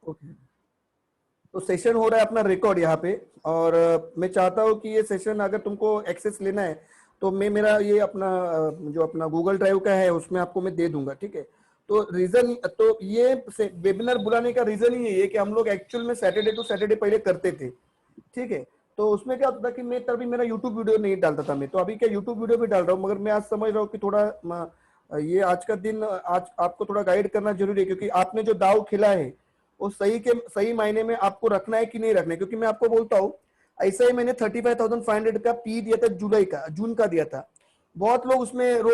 Okay, तो session हो रहा है अपना रिकॉर्ड यहाँ पे, और मैं चाहता हूँ कि ये सेशन अगर तुमको एक्सेस लेना है तो मैं मेरा ये अपना जो अपना गूगल ड्राइव का है उसमें आपको मैं दे दूंगा, ठीक है। तो रीजन, तो ये वेबिनार बुलाने का रीजन ही ये है कि हम लोग एक्चुअल में सैटरडे टू सैटरडे पहले करते थे, ठीक है। तो उसमें क्या होता था कि मैं तभी मेरा यूट्यूब वीडियो नहीं डालता था, मैं तो अभी क्या यूट्यूब वीडियो भी डाल रहा हूँ, मगर मैं आज समझ रहा हूँ कि थोड़ा ये आज का दिन आज आपको थोड़ा गाइड करना जरूरी है, क्योंकि आपने जो दाव खेला है वो सही के सही मायने में आपको रखना है कि नहीं रखना है। क्योंकि मैं आपको बोलता हूँ, ऐसा ही मैंने 35,500 का पी दिया था, जुलाई का, जून का दिया था। बहुत लोग उसमें रो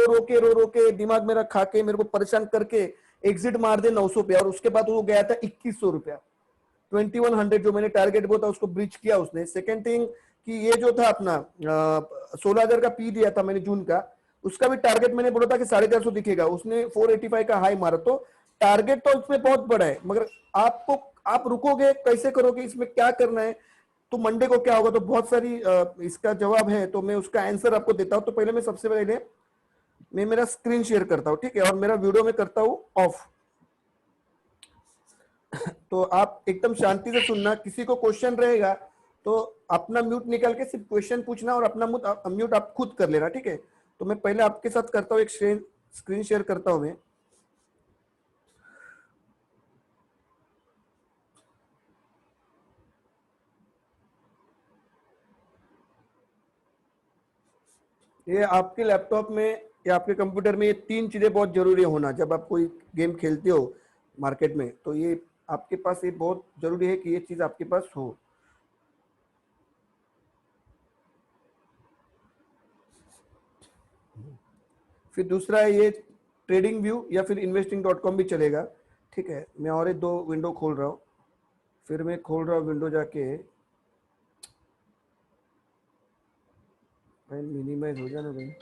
रो के दिमाग मेरा खा के मेरे को परेशान करके एग्जिट मार दे 900 पे, और उसके बाद वो गया था 2100 रुपया। 2100 जो मैंने टारगेट बोला उसको ब्रीच किया उसने। सेकेंड थिंग कि ये जो था अपना 16,000 का पी दिया था मैंने जून का, उसका भी टारगेट मैंने बोला था कि 450 दिखेगा, उसने 485 का हाई मारा। तो टारगेट तो इसमें बहुत बड़ा है, मगर आपको आप रुकोगे कैसे, करोगे, इसमें क्या करना है, तो मंडे को क्या होगा। तो बहुत सारी इसका जवाब है, तो मैं उसका आंसर आपको देता हूं। तो पहले मैं सबसे पहले मैं मेरा स्क्रीन शेयर करता हूं, ठीक है, और मेरा वीडियो में करता हूं ऑफ। तो आप एकदम शांति से सुनना, किसी को क्वेश्चन रहेगा तो अपना म्यूट निकाल के सिर्फ क्वेश्चन पूछना और अपना म्यूट आप खुद कर लेना, ठीक है। तो मैं पहले आपके साथ करता हूँ, एक स्क्रीन शेयर करता हूं मैं। ये आपके लैपटॉप में या आपके कंप्यूटर में ये तीन चीजें बहुत जरूरी होना, जब आप कोई गेम खेलते हो मार्केट में, तो ये आपके पास ये बहुत जरूरी है कि ये चीज आपके पास हो। फिर दूसरा है ये ट्रेडिंग व्यू या फिर investing.com भी चलेगा, ठीक है। मैं और एक दो विंडो खोल रहा हूँ, फिर मैं खोल रहा हूँ विंडो जाके, भाई मिनिमाइज हो जाना भाई।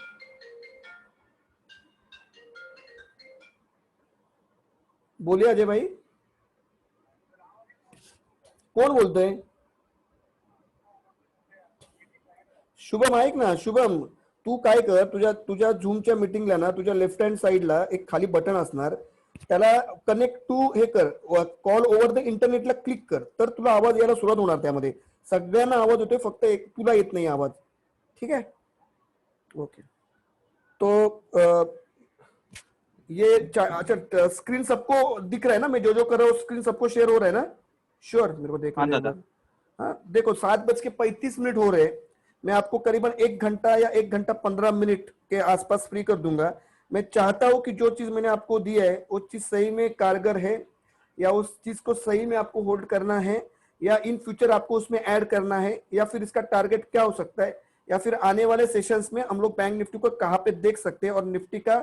बोलिए अजय भाई, कौन बोलते हैं? शुभम ऐक ना, शुभम तू काय कर, तुझ्या तुझ्या झूमच्या मीटिंगला ना तुझ्या लेफ्ट हँड साईडला एक खाली बटन असणार, त्याला कनेक्ट टू हे कर, कॉल ओव्हर द इंटरनेटला क्लिक कर, तर तुला आवाज यायला सुरुवात होणार। त्यामध्ये सगळ्यांना आवाज होतोय, फक्त एक तुला येत नाही आवाज, ठीक है। ओके, तो ये अच्छा स्क्रीन सबको दिख रहा है ना, मैं जो जो कर रहा हूँ स्क्रीन सबको शेयर हो रहा है ना? श्योर, मेरे को देखने हाँ दे एक दादा। बार। हाँ देखो, 7:35 हो रहे हैं। मैं आपको करीबन 1 घंटा या 1 घंटा 15 मिनट के आसपास फ्री कर दूंगा। मैं चाहता हूं कि जो चीज मैंने आपको दी है वो चीज सही में कारगर है, या उस चीज को सही में आपको होल्ड करना है, या इन फ्यूचर आपको उसमें ऐड करना है, या फिर इसका टारगेट क्या हो सकता है, या फिर आने वाले सेशंस में हम लोग बैंक निफ्टी को कहां पे देख सकते हैं और निफ्टी का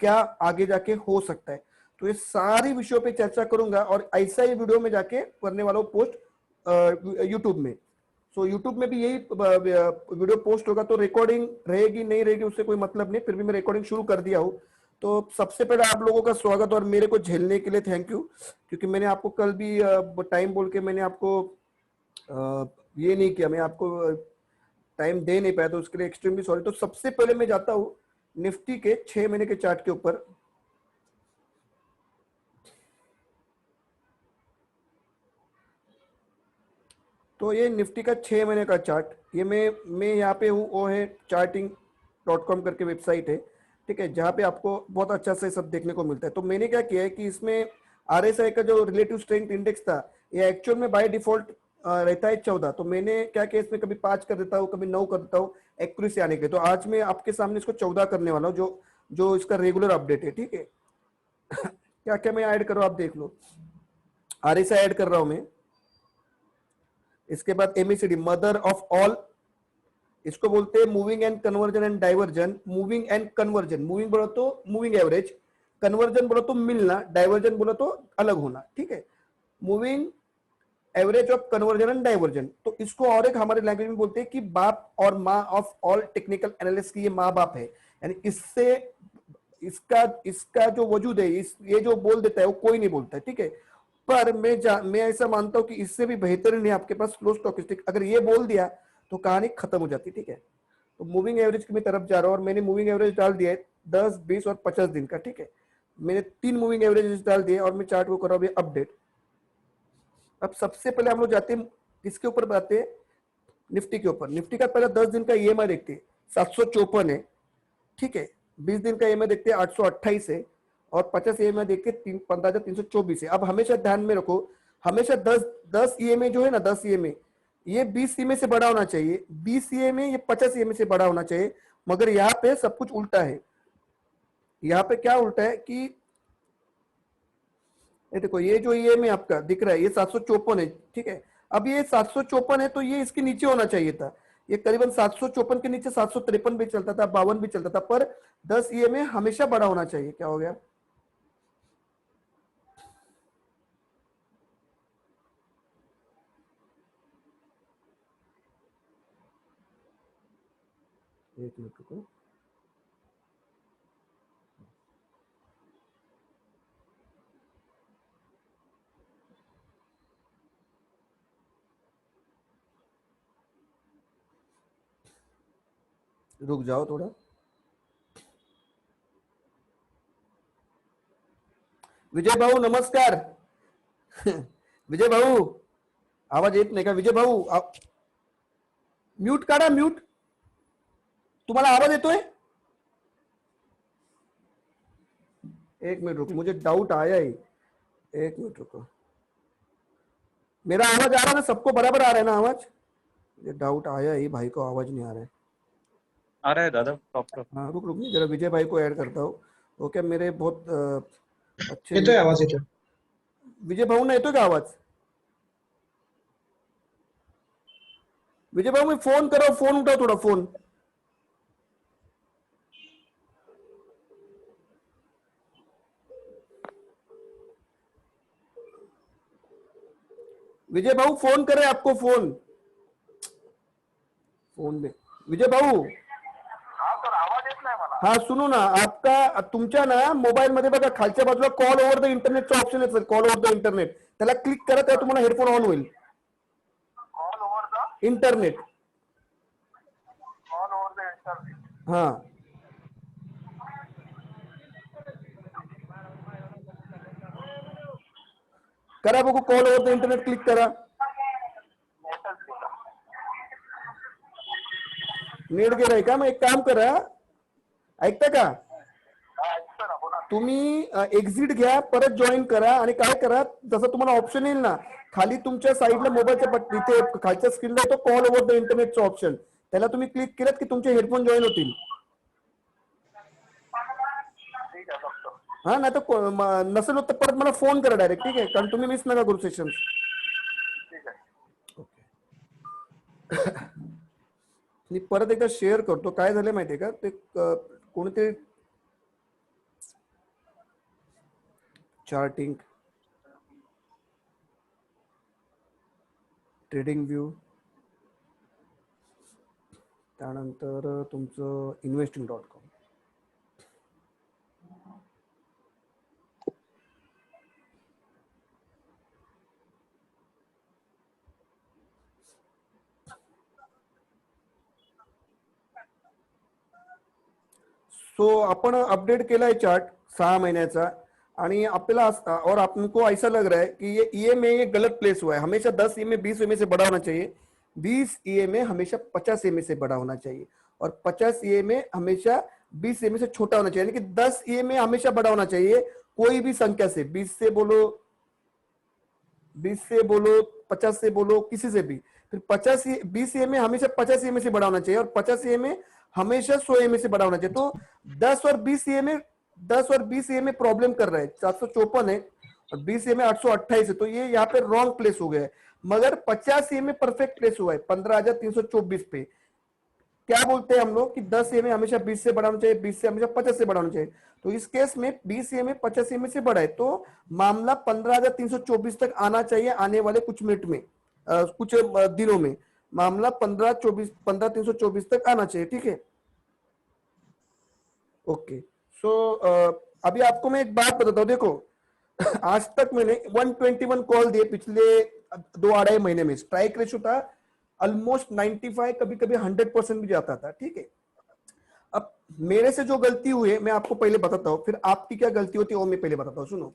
क्या आगे जाके हो सकता है। तो ये सारी विषयों पे चर्चा करूंगा, और ऐसा ही वीडियो में जाके करने वाला हूं पोस्ट यूट्यूब में। सो यूट्यूब में भी यही वीडियो पोस्ट होगा, तो रिकॉर्डिंग रहेगी नहीं रहेगी उससे कोई मतलब नहीं, फिर भी मैं रिकॉर्डिंग शुरू कर दिया हूं। तो सबसे पहले आप लोगों का स्वागत, और मेरे को झेलने के लिए थैंक यू, क्योंकि मैंने आपको कल भी टाइम बोल के मैंने आपको ये नहीं किया, मैं आपको टाइम दे नहीं पाया, तो उसके लिए एक्सट्रीमली सॉरी। तो सबसे पहले मैं जाता हूँ निफ्टी के 6 महीने के चार्ट के ऊपर। तो ये निफ्टी का 6 महीने का चार्ट, ये मैं यहाँ पे हूँ, वो है charting.com करके वेबसाइट है, ठीक है, जहाँ पे आपको बहुत अच्छा से सब देखने को मिलता है। तो मैंने क्या किया है कि इसमें RSI का जो रिलेटिव स्ट्रेंथ इंडेक्स था, ये एक्चुअल में बाय डिफॉल्ट रहता है 14। तो मैंने क्या किया, इसमें कभी 5 कर देता हूँ, कभी 9 कर देता हूँ एक्यूरेसी आने के। तो आज मैं आपके सामने इसको 14 करने वाला हूँ, जो जो इसका रेगुलर अपडेट है, ठीक है। क्या क्या मैं ऐड कर रहा हूँ आप देख लो। RSI ऐड कर रहा हूँ मैं, इसके बाद MACD मदर ऑफ ऑल, इसको बोलते हैं moving and conversion and diversion. Moving and conversion, moving बोला तो मूविंग एवरेज, कन्वर्जन बोला तो मिलना, डाइवर्जन बोला तो अलग होना, ठीक है। Moving average of conversion and diversion, तो इसको और एक हमारे लैंग्वेज में बोलते हैं कि बाप और माँ ऑफ ऑल टेक्निकल एनालिस्ट की ये माँ बाप है, यानी इससे इसका इसका जो वजूद है, ये जो बोल देता है वो कोई नहीं बोलता है, ठीक है। पर मैं ऐसा मानता हूं कि इससे भी बेहतर नहीं आपके पास फ्लो स्टॉकिस्टिक, अगर ये बोल दिया तो कहानी खत्म हो जाती, ठीक है। तो मूविंग एवरेज की मैं तरफ जा रहा हूं, और मैंने मूविंग एवरेज डाल दिया है 10, 20 और 50 दिन का, ठीक है। मैंने 3 मूविंग एवरेज डाल दिए, और मैं चार्ट को कर रहा हूं अपडेट। अब सबसे पहले हम लोग जाते हैं किसके ऊपर बताते हैं, निफ्टी के ऊपर। निफ्टी का पहले 10 दिन का ईएमआई देखते हैं, 754 है, ठीक है। 20 दिन का ईएमआई देखते हैं 828 है, और 50 ईएमआई देख के 15,324 है। अब हमेशा ध्यान में रखो, हमेशा 10 ईएमआई जो है ना, 10 ईएमआई ये 20 ईएमआई से बड़ा होना चाहिए, 20 ईएमआई ये 50 ईएमआई से बड़ा होना चाहिए। मगर यहाँ पे सब कुछ उल्टा है। यहाँ पे क्या उल्टा है कि ये देखो, ये जो ईएमआई आपका दिख रहा है ये 754 है, ठीक है। अब ये 754 है तो ये इसके नीचे होना चाहिए था। ये करीबन 754 के नीचे 753 भी चलता था, 52 भी चलता था, पर 10 ईएमआई हमेशा बड़ा होना चाहिए। क्या हो गया? एक मिनट रुको। रुक जाओ थोड़ा। विजय भाऊ नमस्कार। विजय भाऊ आवाज येत नाही का? विजय भाऊ म्यूट काढा, म्यूट। तुम्हाला आवाज येतोय? एक मिनट रुको, मुझे डाउट आया ही। एक मिनट रुको, मेरा आवाज आ रहा है ना? सबको बराबर आ रहा है ना आवाज? ये डाउट आया ही, भाई को आवाज नहीं आ रहा है। आ रहा है दादा प्रॉपर। हाँ रुक रुक, जरा विजय भाई को ऐड करता हूँ। ओके, मेरे बहुत अच्छे येतोय आवाज येतोय. विजय भाऊ ना येतोय का आवाज? विजय भाऊ मी फोन करो, फोन उठाओ थोड़ा फोन। विजय भाऊ फोन करे आपको, फोन फोन में विजय भाऊ। हाँ सुनो ना, आपका तुमच्या ना मोबाईल मध्ये बघा खालच्या बाजूला कॉल ओव्हर द इंटरनेटचा ऑप्शन आहे sir, call over the internet, त्याला क्लिक करा, तेव्हा तुम्हाला हेडफोन ऑन होईल। Call over the internet, call over the internet, हाँ करा बघू, call over the internet click करा। नेट गेलाय का? मग एक काम करा, ऐकता का तुम्ही, एक्झिट घ्या, परत जॉईन करा, आणि काय करा, जसं तुम्हाला ऑप्शन येईल ना खाली तुमच्या साईडला मोबाईलच्या तिथे खालच्या स्क्रीनला येतो कॉल ओव्हर द इंटरनेटचा ऑप्शन, त्याला तुम्ही क्लिक केलं की तुमचे हेडफोन जॉईन होतील। हा, नाही तर नसेल होत तर परत मला फोन करा डायरेक्ट, ठीक आहे? कारण तुम्ही मिस नका करू सेशन। मी परत एकदा शेअर करतो, काय झालं माहितीये का, ते कोणते चार्टिंग, ट्रेडिंग व्यू, त्यानंतर तुमचं investing.com, सो आपण अपडेट केलाय चार्ट 6 महीने आणि आपल्याला, और आपको ऐसा लग रहा है कि ये ईएमआई ये गलत प्लेस हुआ है। हमेशा 10 ईएमआई 20 ईएमआई से बड़ा होना चाहिए, 20 ईएमआई हमेशा 50 ईएमआई से बड़ा होना चाहिए, और 50 ईएमआई हमेशा 20 ईएमआई से छोटा होना चाहिए। यानी कि 10 ईएमआई हमेशा बड़ा होना चाहिए कोई भी संख्या से, 20 से बोलो, 20 से बोलो, 50 से बोलो, किसी से भी। फिर 20 ईएमआई हमेशा 50 ईएमआई से बड़ा होना चाहिए, और 50 ईएमआई हमेशा 100 ईएमआई से बड़ा होना चाहिए। तो 10 और 20 ईएमआई, 10 और 20 ईएमआई प्रॉब्लम कर रहा है, 754 है और 20 ईएमआई 828 है, तो ये यहाँ पे रॉन्ग प्लेस हो गया है। मगर 50 ईएमआई परफेक्ट प्लेस हुआ है 15,324 पे। क्या बोलते हैं हम लोग कि 10 ईएमआई हमेशा 20 से बड़ा होना चाहिए, 20 से हमेशा 50 से बड़ा होना चाहिए। तो इस केस में 20 ईएमआई 50 ईएमआई से बड़ा है, तो मामला 15,324 तक आना चाहिए आने वाले कुछ मिनट में, कुछ दिनों में मामला 15,324 तक आना चाहिए, ठीक है? ओके, सो अभी आपको मैं एक बात बताता हूँ, देखो आज तक मैंने 121 कॉल दिए पिछले 2-2.5 महीने में, स्ट्राइक रेशो था ऑलमोस्ट 95, कभी कभी 100% भी जाता था, ठीक है? अब मेरे से जो गलती हुई है मैं आपको पहले बताता हूँ, फिर आपकी क्या गलती होती है वो मैं पहले बताता हूँ। सुनो,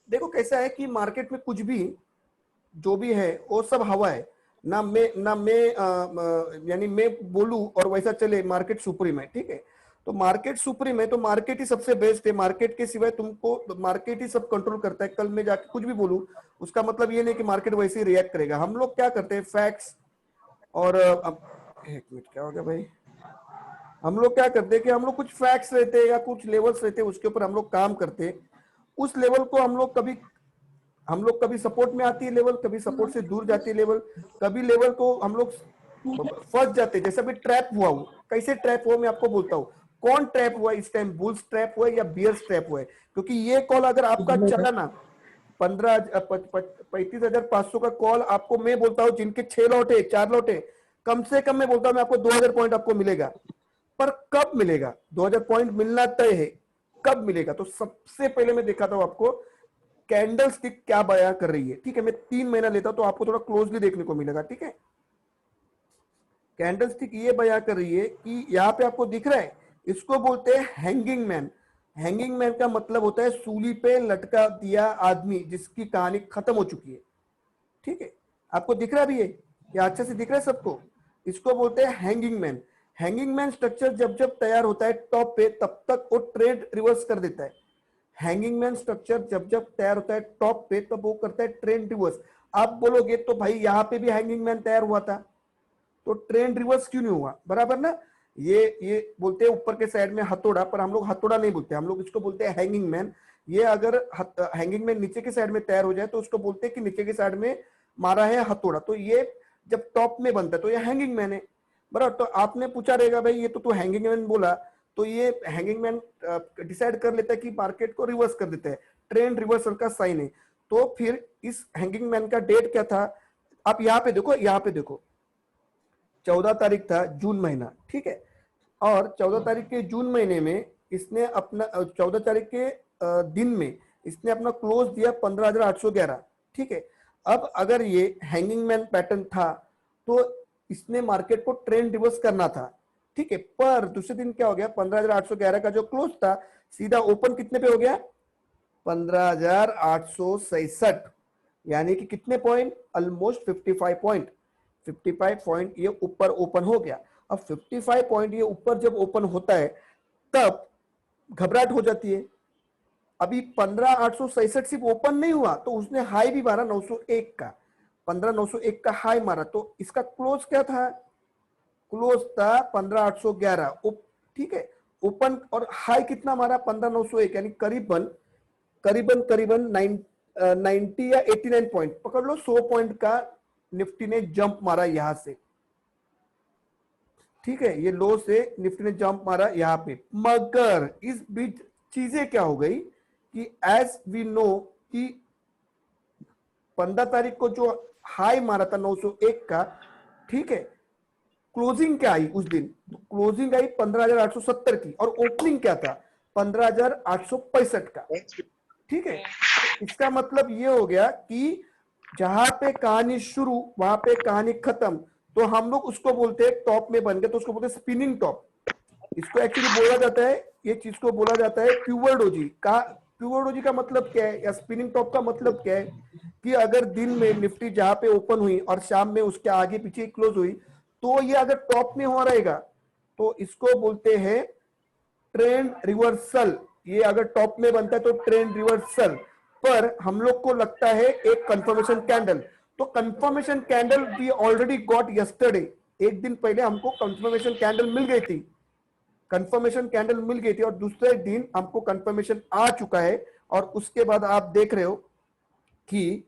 देखो कैसा है कि मार्केट में कुछ भी जो भी है वो सब हवा है। ना मैं यानी मैं बोलूं और वैसा चले, मार्केट सुप्रीम है, ठीक है। तो मार्केट सुप्रीम है तो मार्केट ही सबसे बेस्ट है, मार्केट के सिवाय तुमको मार्केट ही सब कंट्रोल करता है। कल मैं जाके कुछ भी बोलूं उसका मतलब ये नहीं कि मार्केट वैसे ही रिएक्ट करेगा। हम लोग क्या करते हैं, फैक्ट्स और अब एक मिनट, क्या हो गया भाई, हम लोग क्या करते हैं कि हम लोग कुछ फैक्ट्स रहते हैं या कुछ लेवल्स रहते हैं, उसके ऊपर हम लोग काम करते हैं। उस लेवल को हम लोग कभी सपोर्ट में आती है लेवल, कभी सपोर्ट से दूर जाती है लेवल, कभी लेवल को हम लोग फंस जाते हैं। जैसे अभी ट्रैप हुआ हूं, कैसे ट्रैप हुआ मैं आपको बोलता हूं। कौन ट्रैप हुआ इस टाइम, बुल्स ट्रैप हुआ या बियर्स ट्रैप हुआ है? क्योंकि ये कॉल अगर आपका चला ना 35,500 का कॉल, आपको मैं बोलता हूं जिनके 6 लौटे 4 लौटे, कम से कम मैं बोलता हूं मैं आपको 2000 पॉइंट आपको मिलेगा। पर कब मिलेगा? 2000 पॉइंट मिलना तय है, कब मिलेगा? तो सबसे पहले मैं दिखाता हूं आपको कैंडल स्टिक क्या बयां कर रही है, ठीक है। मैं 3 महीना लेता हूं तो आपको थोड़ा क्लोजली देखने को मिलेगा, ठीक है। कैंडल स्टिक ये बयां कर रही है कि यहाँ पे आपको दिख रहा है, इसको बोलते हैं हैंगिंग मैन। हैंगिंग मैन का मतलब होता है सूली पे लटका दिया आदमी जिसकी कहानी खत्म हो चुकी है, ठीक है। आपको दिख रहा भी है, या अच्छे से दिख रहा है सबको? इसको बोलते हैं hanging man. Hanging man structure जब जब तैयार होता है टॉप पे, तब तक वो ट्रेंड रिवर्स कर देता है। हैंगिंग मैन स्ट्रक्चर जब जब तैयार होता है टॉप पे, तब वो करता है ट्रेंड रिवर्स। आप बोलोगे तो भाई यहाँ पे भी हैंगिंग मैन तैयार हुआ था, तो ट्रेंड रिवर्स क्यों नहीं हुआ? बराबर ना। ये बोलते हैं ऊपर के साइड में हथौड़ा, पर हम लोग हथौड़ा नहीं बोलते, हम लोग इसको बोलते हैं हैंगिंग मैन। ये अगर हैंगिंग मैन नीचे के साइड में तैयार हो जाए तो उसको बोलते हैं कि नीचे के साइड में मारा है हथौड़ा, तो ये जब टॉप में बनता है तो ये हैंगिंग मैन है। बराबर। तो आपने पूछा रहेगा भाई ये तो तू हैंगिंग मैन बोला, तो ये हैंगिंग मैन डिसाइड कर लेता है कि मार्केट को रिवर्स कर देता है, ट्रेंड रिवर्सल का साइन है। तो फिर इस हैंगिंग मैन का डेट क्या था? आप यहाँ पे देखो, यहाँ पे देखो, 14 तारीख था जून महीना, ठीक है। और 14 तारीख के जून महीने में इसने अपना 14 तारीख के दिन में इसने अपना क्लोज दिया 15,811, ठीक है। अब अगर ये हैंगिंग मैन पैटर्न था तो इसने मार्केट को ट्रेंड रिवर्स करना था, ठीक है। पर दूसरे दिन क्या हो गया, 15,811 का जो क्लोज था सीधा ओपन कितने पे हो गया? 15,867, यानी कि कितने पॉइंट? Almost 55 point. 55 पॉइंट ये ऊपर ओपन हो गया। अब 55 पॉइंट ये ऊपर जब ओपन होता है तब घबराहट हो जाती है। अभी 15,867 सिर्फ ओपन नहीं हुआ, तो उसने हाई भी मारा 901 का, 15,901 का हाई मारा। तो इसका क्लोज क्या था? क्लोज था 15,811, ठीक है। ओपन और हाई कितना मारा? 15,901, यानी करीबन करीबन करीबन 90 या 89 पॉइंट पकड़ लो, 100 पॉइंट का निफ्टी ने जंप मारा यहां से, ठीक है। ये लो से निफ्टी ने जंप मारा यहां पे। मगर इस बीच चीजें क्या हो गई कि एज वी नो कि 15 तारीख को जो हाई मारा था 901 का, ठीक है, क्लोजिंग क्या आई उस दिन? क्लोजिंग आई 15,870 की, और ओपनिंग क्या था? 15,865 का, ठीक है। इसका मतलब ये हो गया कि जहां पे कहानी शुरू वहां पे कहानी खत्म। तो हम लोग उसको बोलते हैं टॉप में बन गए तो उसको बोलते हैं स्पिनिंग टॉप। इसको एक्चुअली बोला जाता है, ये चीज को बोला जाता है प्यूवर डोजी का। प्यूवर डोजी का मतलब क्या है, या स्पिनिंग टॉप का मतलब क्या है कि अगर दिन में निफ्टी जहां पे ओपन हुई और शाम में उसके आगे पीछे क्लोज हुई, तो ये अगर टॉप में हो रहेगा तो इसको बोलते हैं ट्रेंड रिवर्सल। ये अगर टॉप में बनता है तो ट्रेंड रिवर्सल। पर हम लोग को लगता है एक कंफर्मेशन कैंडल, तो confirmation candle we already got yesterday. एक दिन पहले हमको कंफर्मेशन कैंडल मिल गई थी, कंफर्मेशन कैंडल मिल गई थी, और दूसरे दिन हमको कंफर्मेशन आ चुका है। और उसके बाद आप देख रहे हो कि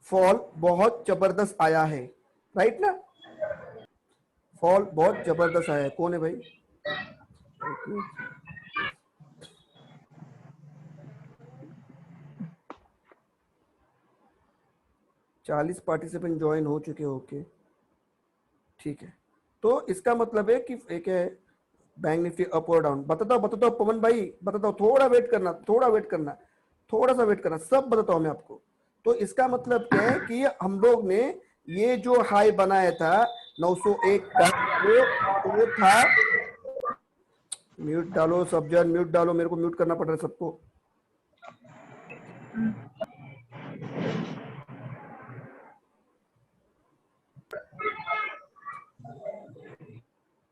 फॉल बहुत जबरदस्त आया है, राइट ना? फॉल बहुत जबरदस्त आया है। कौन है भाई? 40 पार्टिसिपेंट ज्वाइन हो चुके हो, ओके, ठीक है। तो इसका मतलब है कि एक है बैंक निफ्टी अप और डाउन। बताता हूँ पवन भाई, बताता हूँ, थोड़ा वेट करना, थोड़ा वेट करना, थोड़ा सा वेट करना, सब बताता हूँ मैं आपको। तो इसका मतलब क्या है कि हम लोग ने ये जो हाई बनाया था 901 का, वो था, म्यूट डालो सब जन, म्यूट डालो, मेरे को म्यूट करना पड़ रहा है सबको।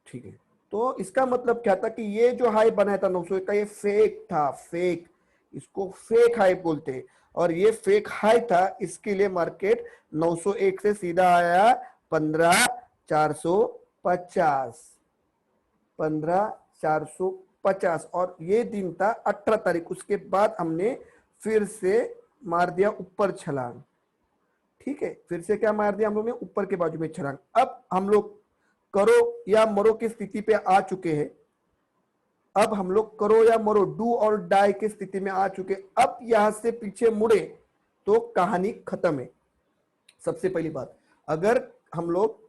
ठीक है, तो इसका मतलब क्या था कि ये जो हाई बनाया था 901 का, ये फेक था, फेक, इसको फेक हाई बोलते हैं। और ये फेक हाई था, इसके लिए मार्केट 901 से सीधा आया 15,450, 15,450, और ये दिन था 18 तारीख। उसके बाद हमने फिर से मार दिया ऊपर छलांग। ठीक है, फिर से क्या मार दिया हम लोग ने, ऊपर के बाजू में छलांग। अब हम लोग करो या मरो की स्थिति पे आ चुके हैं। अब हम लोग करो या मरो, डू और डाई की स्थिति में आ चुके। अब यहां से पीछे मुड़े तो कहानी खत्म है। सबसे पहली बात, अगर हम लोग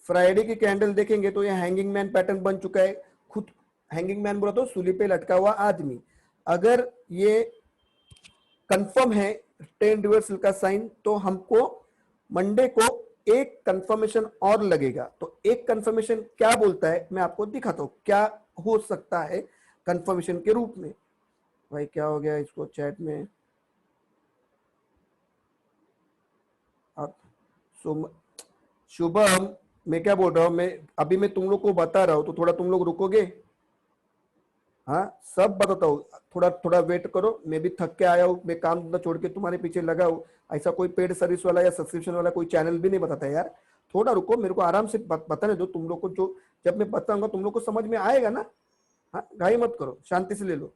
फ्राइडे की कैंडल देखेंगे तो यह हैंगिंग मैन पैटर्न बन चुका है। खुद हैंगिंग मैन बोला तो सूली पे लटका हुआ आदमी। अगर ये कंफर्म है 10 रिवर्सल का साइन, तो हमको मंडे को एक कंफर्मेशन और लगेगा। तो एक कंफर्मेशन क्या बोलता है मैं आपको दिखाता हूं, क्या हो सकता है कंफर्मेशन के रूप में। भाई क्या हो गया इसको चैट में आप शुभम, मैं क्या बोल रहा हूं, मैं अभी मैं तुम लोग को बता रहा हूं, तो थोड़ा तुम लोग रुकोगे। हाँ, सब बताता हूँ, थोड़ा थोड़ा वेट करो। मैं भी थक के आया हूँ, मैं काम धंधा छोड़ के तुम्हारे पीछे लगा हूँ। ऐसा कोई पेड सर्विस वाला या सब्सक्रिप्शन वाला कोई चैनल भी नहीं बताता यार। थोड़ा रुको, मेरे को आराम से बताने दो तुम लोग को। जो जब मैं बताऊंगा तुम लोग को समझ में आएगा ना। हाँ, घाई मत करो, शांति से ले लो।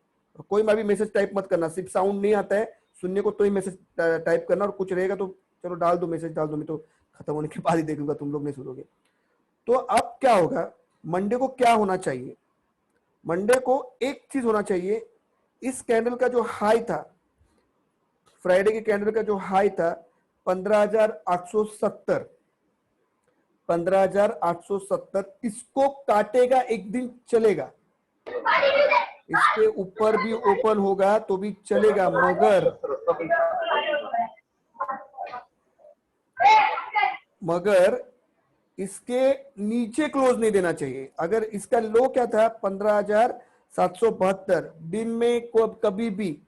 कोई भी मैसेज टाइप मत करना, सिर्फ साउंड नहीं आता है सुनने को तो ही मैसेज टाइप करना। और कुछ रहेगा तो चलो डाल दो, मैसेज डाल दो, मैं तो खत्म होने के बाद ही देखूंगा, तुम लोग नहीं सुनोगे। तो अब क्या होगा, मंडे को क्या होना चाहिए, मंडे को एक चीज होना चाहिए। इस कैंडल का जो हाई था, फ्राइडे के कैंडल का जो हाई था 15,870, 15,870, इसको काटेगा, एक दिन चलेगा, इसके ऊपर भी ओपन होगा तो भी चलेगा, मगर इसके नीचे क्लोज नहीं देना चाहिए। अगर इसका लो क्या था 15,772, दिन में कभी भी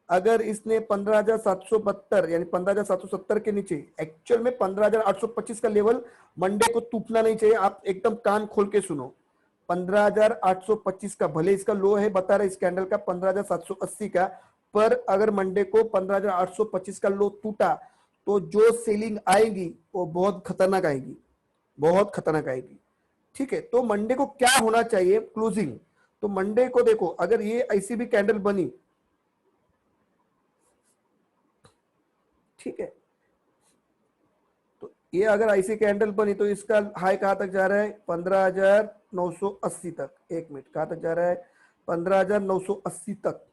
अगर इसने 15,772 यानी 15,770 के नीचे, एक्चुअल में 15,825 का लेवल मंडे को टूटना नहीं चाहिए। आप एकदम कान खोल के सुनो, 15,825 का भले इसका लो है, बता रहे इस कैंडल का 15,780 का, पर अगर मंडे को 15,825 का लो टूटा तो जो सेलिंग आएगी वो बहुत खतरनाक आएगी, बहुत खतरनाक आएगी। ठीक है, तो मंडे को क्या होना चाहिए क्लोजिंग। तो मंडे को देखो, अगर ये ऐसी भी कैंडल बनी, ठीक है, तो ये अगर ऐसी कैंडल बनी तो इसका हाई कहां तक जा रहा है, 15,980 तक। एक मिनट, कहां तक जा रहा है, 15,980 तक,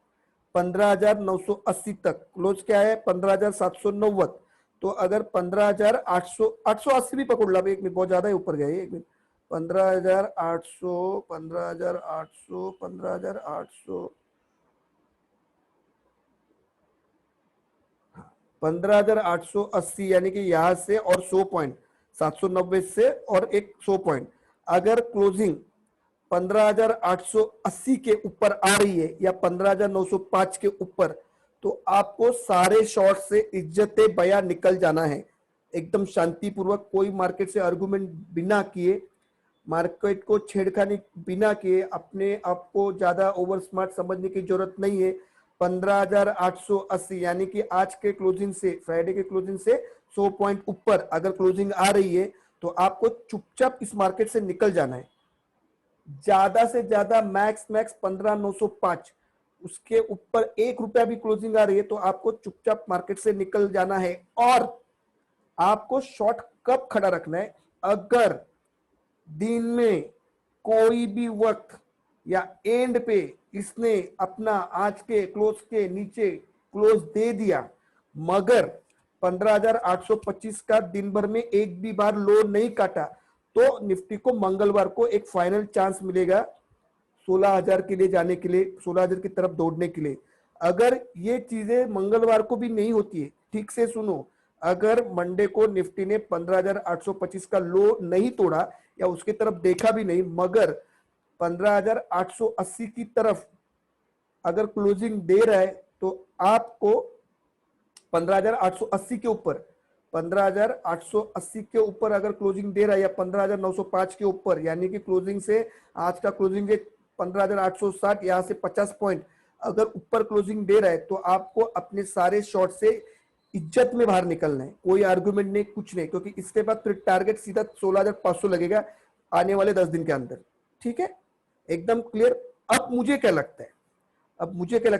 15,980 तक। क्लोज क्या है 15,790। तो अगर 15,880 भी पकड़ ला, एक मिनट बहुत ज्यादा ही ऊपर गया, एक मिनट, 15,800, 15,800, 15,800, 15,880, यानी कि यहां से और 100 पॉइंट, 790 से और एक 100 पॉइंट। अगर क्लोजिंग 15,880 के ऊपर आ रही है या 15,905 के ऊपर, तो आपको सारे शॉर्ट से इज्जत बया निकल जाना है। एकदम शांतिपूर्वक, कोई मार्केट से आर्गुमेंट बिना किए, मार्केट को छेड़खानी बिना किए, अपने आप को ज्यादा ओवर स्मार्ट समझने की जरूरत नहीं है। 15,880 यानी कि आज के क्लोजिंग से, फ्राइडे के क्लोजिंग से 100 पॉइंट ऊपर अगर क्लोजिंग आ रही है तो आपको चुपचाप इस मार्केट से निकल जाना है। ज्यादा से ज्यादा मैक्स मैक्स 15,905, उसके ऊपर 1 रुपया भी क्लोजिंग आ रही है तो आपको चुपचाप मार्केट से निकल जाना है। और आपको शॉर्ट कब खड़ा रखना है, अगर दिन में कोई भी वक्त या एंड पे इसने अपना आज के क्लोज के नीचे क्लोज दे दिया, मगर 15,825 का दिन भर में एक भी बार लो नहीं काटा, तो निफ्टी को मंगलवार को एक फाइनल चांस मिलेगा 16,000 के लिए जाने के लिए, 16,000 की तरफ दौड़ने के लिए। अगर ये चीजें मंगलवार को भी नहीं होती है, ठीक से सुनो, अगर मंडे को निफ्टी ने 15,825 का लो नहीं तोड़ा या उसकी तरफ देखा भी नहीं, मगर 15,880 की तरफ अगर क्लोजिंग दे रहा है, तो आपको 15,880 के ऊपर 15,880 के ऊपर अगर क्लोजिंग दे रहा है या 15,905 के ऊपर, यानी कि क्लोजिंग से आज का क्लोजिंग 15,860, यहाँ से 50 पॉइंट अगर ऊपर क्लोजिंग दे रहा है तो आपको अपने सारे शॉर्ट से इज्जत में बाहर निकलना है, कोई आर्गुमेंट नहीं, कुछ नहीं, क्योंकि इसके बाद फिर टारगेट सीधा 16,500 लगेगा आने वाले 10 दिन के अंदर। ठीक है, एकदम क्लियर। अब मुझे क्या लगता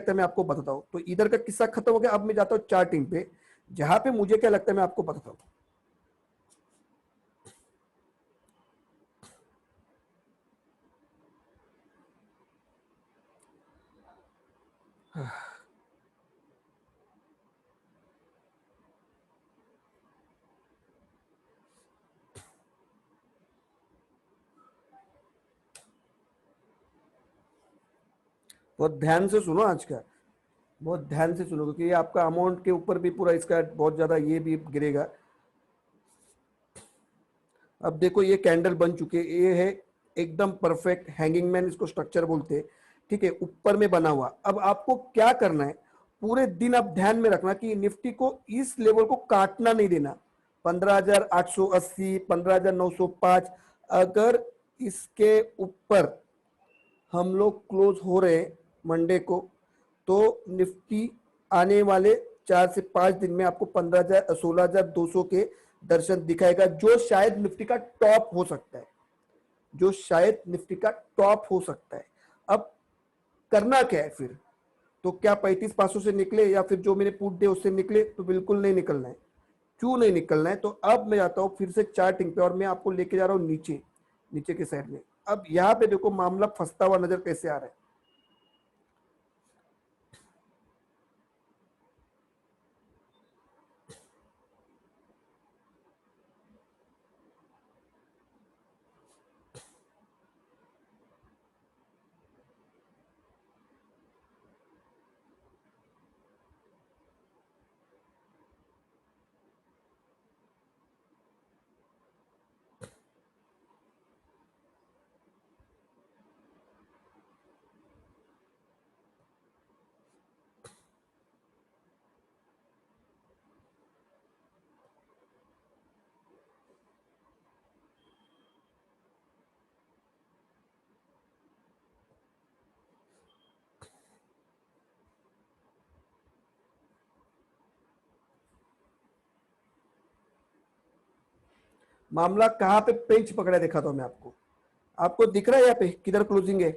है, मैं आपको बताता हूं। तो इधर का किस्सा खत्म हो गया, अब मैं जाता हूं चार्टिंग पे, जहां पे मुझे क्या लगता है मैं आपको बताता हूं। बहुत ध्यान से सुनो आज का, बहुत ध्यान से सुनो, क्योंकि ये आपका अमाउंट के ऊपर भी पूरा इसका बहुत ज्यादा ये भी गिरेगा। अब देखो ये कैंडल बन चुके, ये है एकदम परफेक्ट हैंगिंग मैन, इसको स्ट्रक्चर बोलते हैं। ठीक है, ऊपर में बना हुआ। अब आपको क्या करना है, पूरे दिन आप ध्यान में रखना कि निफ्टी को इस लेवल को काटना नहीं देना। 15,880, 15,905, अगर इसके ऊपर हम लोग क्लोज हो रहे हैं मंडे को, तो निफ्टी आने वाले 4 से 5 दिन में आपको 15,000 16,200 के दर्शन दिखाएगा, जो शायद निफ्टी का टॉप हो सकता है, जो शायद निफ्टी का टॉप हो सकता है। अब करना क्या है फिर, तो क्या 35,500 से निकले या फिर जो मैंने पुट दिया उससे निकले, तो बिल्कुल नहीं निकलना है। क्यों नहीं निकलना है, तो अब मैं जाता हूं फिर से चार्टिंग पे और मैं आपको लेके जा रहा हूं नीचे, नीचे के साइड में। अब यहां पे देखो मामला फंसता हुआ नजर कैसे आ रहा है। मामला कहां पे पेंच पकड़ा है दिखाता हूं मैं आपको। आपको दिख रहा है यहाँ पे किधर क्लोजिंग है,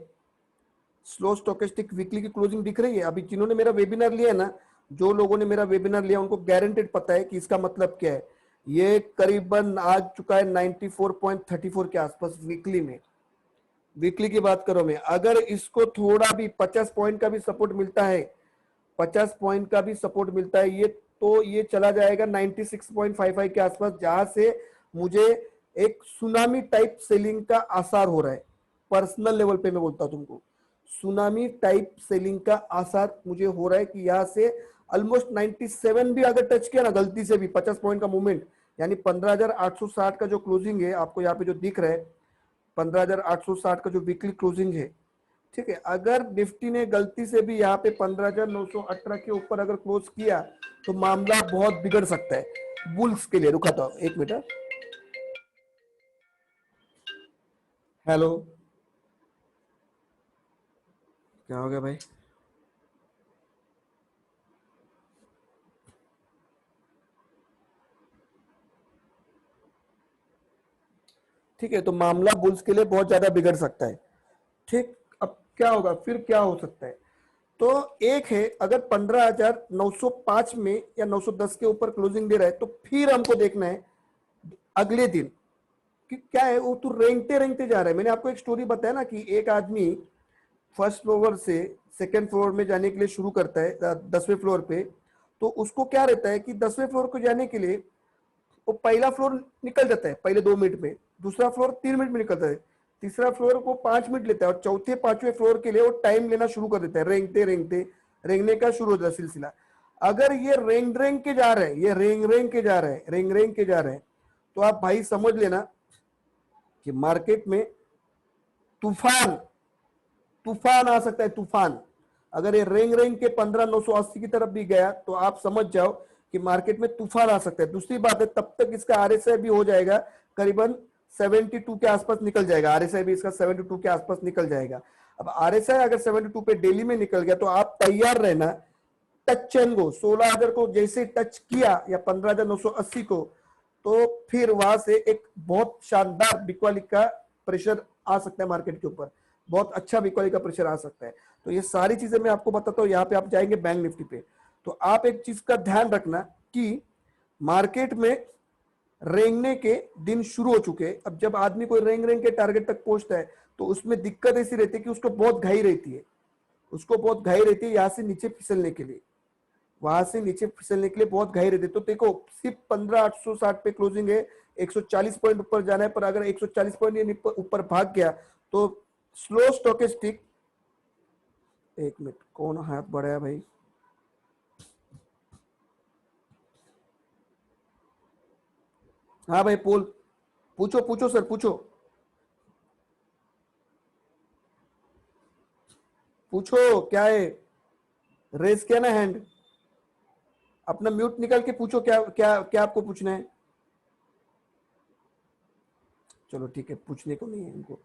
स्लो स्टोकेस्टिक वीकली की क्लोजिंग दिख रही है। अभी जिन्होंने मेरा वेबिनार लिया है ना, जो लोगों ने मेरा वेबिनार लिया उनको गारंटेड पता है कि इसका मतलब क्या है। ये करीबन आ चुका है 94.34 के आसपास वीकली में। वीकली की बात करो मैं, अगर इसको थोड़ा भी 50 पॉइंट का भी सपोर्ट मिलता है, 50 पॉइंट का भी सपोर्ट मिलता है ये, तो ये चला जाएगा 96.55 के आसपास, जहां से मुझे एक सुनामी टाइप सेलिंग का आसार हो रहा है। पर्सनल लेवल पे मैं बोलता हूं तुमको, सुनामी टाइप सेलिंग का आसार मुझे हो रहा है कि यहां से ऑलमोस्ट 97 भी अगर टच किया ना गलती से भी 50 पॉइंट का मूवमेंट, यानी 15,860 का जो क्लोजिंग है आपको यहाँ पे जो दिख रहा है, 15,860 का जो वीकली क्लोजिंग है। ठीक है, अगर निफ्टी ने गलती से भी यहाँ पे 15,918 के ऊपर अगर क्लोज किया तो मामला बहुत बिगड़ सकता है बुल्स के लिए। रुका था एक मिनट। हेलो, क्या हो गया भाई? ठीक है, तो मामला बुल्स के लिए बहुत ज्यादा बिगड़ सकता है। ठीक, अब क्या होगा फिर, क्या हो सकता है, तो एक है अगर 15,905 में या 910 के ऊपर क्लोजिंग दे रहा है, तो फिर हमको देखना है अगले दिन कि क्या है। वो तो रेंगते रेंगते जा रहा है। मैंने आपको एक स्टोरी बताया ना कि एक आदमी फर्स्ट फ्लोर से सेकंड फ्लोर में जाने के लिए शुरू करता है 10वें फ्लोर पे, तो उसको क्या रहता है कि 10वें फ्लोर को जाने के लिए वो पहला फ्लोर निकल जाता है पहले 2 मिनट में, दूसरा फ्लोर 3 मिनट में निकलता है, तीसरा फ्लोर को 5 मिनट लेता है, और चौथे पांचवें फ्लोर के लिए वो टाइम लेना शुरू कर देता है। रेंगते रेंगते रेंगने का शुरू हो जाता है सिलसिला। अगर ये रेंग रेंग के जा रहे हैं, ये रेंग रेंग के जा रहे हैं, रेंग रेंग के जा रहे हैं, तो आप भाई समझ लेना कि मार्केट में तूफान, तूफान आ सकता है, तूफान। अगर ये रेंग रेंग के 15,980 की तरफ भी गया तो आप समझ जाओ कि मार्केट में तूफान आ सकता है। दूसरी बात है, तब तक इसका आरएसआई भी हो जाएगा करीबन 72 के आसपास निकल जाएगा, आरएसआई भी इसका 72 के आसपास निकल जाएगा। अब आरएसआई अगर 72 पे डेली में निकल गया तो आप तैयार रहना, टच एंड गो 16,000 को जैसे टच किया या 15,980 को, तो फिर वहां से एक बहुत शानदार बिकवाली का प्रेशर आ सकता है मार्केट के ऊपर, बहुत अच्छा बिकवाली का प्रेशर आ सकता है। तो ये सारी चीजें मैं आपको बताता हूँ। यहाँ पे आप जाएंगे बैंक निफ्टी पे, तो आप एक चीज का ध्यान रखना कि मार्केट में रेंगने के दिन शुरू हो चुके। अब जब आदमी कोई रेंग रेंग के टारगेट तक पहुंचता है तो उसमें दिक्कत ऐसी रहती है कि उसको बहुत घाई रहती है, उसको बहुत घाई रहती है यहाँ से नीचे फिसलने के लिए, वहां से नीचे फिसलने के लिए बहुत घाई रहती है। तो देखो सिर्फ 15,860 पे क्लोजिंग है, 140 पॉइंट ऊपर जाना है, पर अगर 140 पॉइंट ये ऊपर भाग गया तो स्लो स्टोकेस्टिक, एक मिनट कौन हाथ बढ़ाया भाई, हाँ भाई पोल पूछो पूछो सर पूछो पूछो, क्या है, रेस किया ना हैंड, अपना म्यूट निकाल के पूछो, क्या क्या क्या आपको पूछना है। चलो ठीक है, पूछने को नहीं है इनको।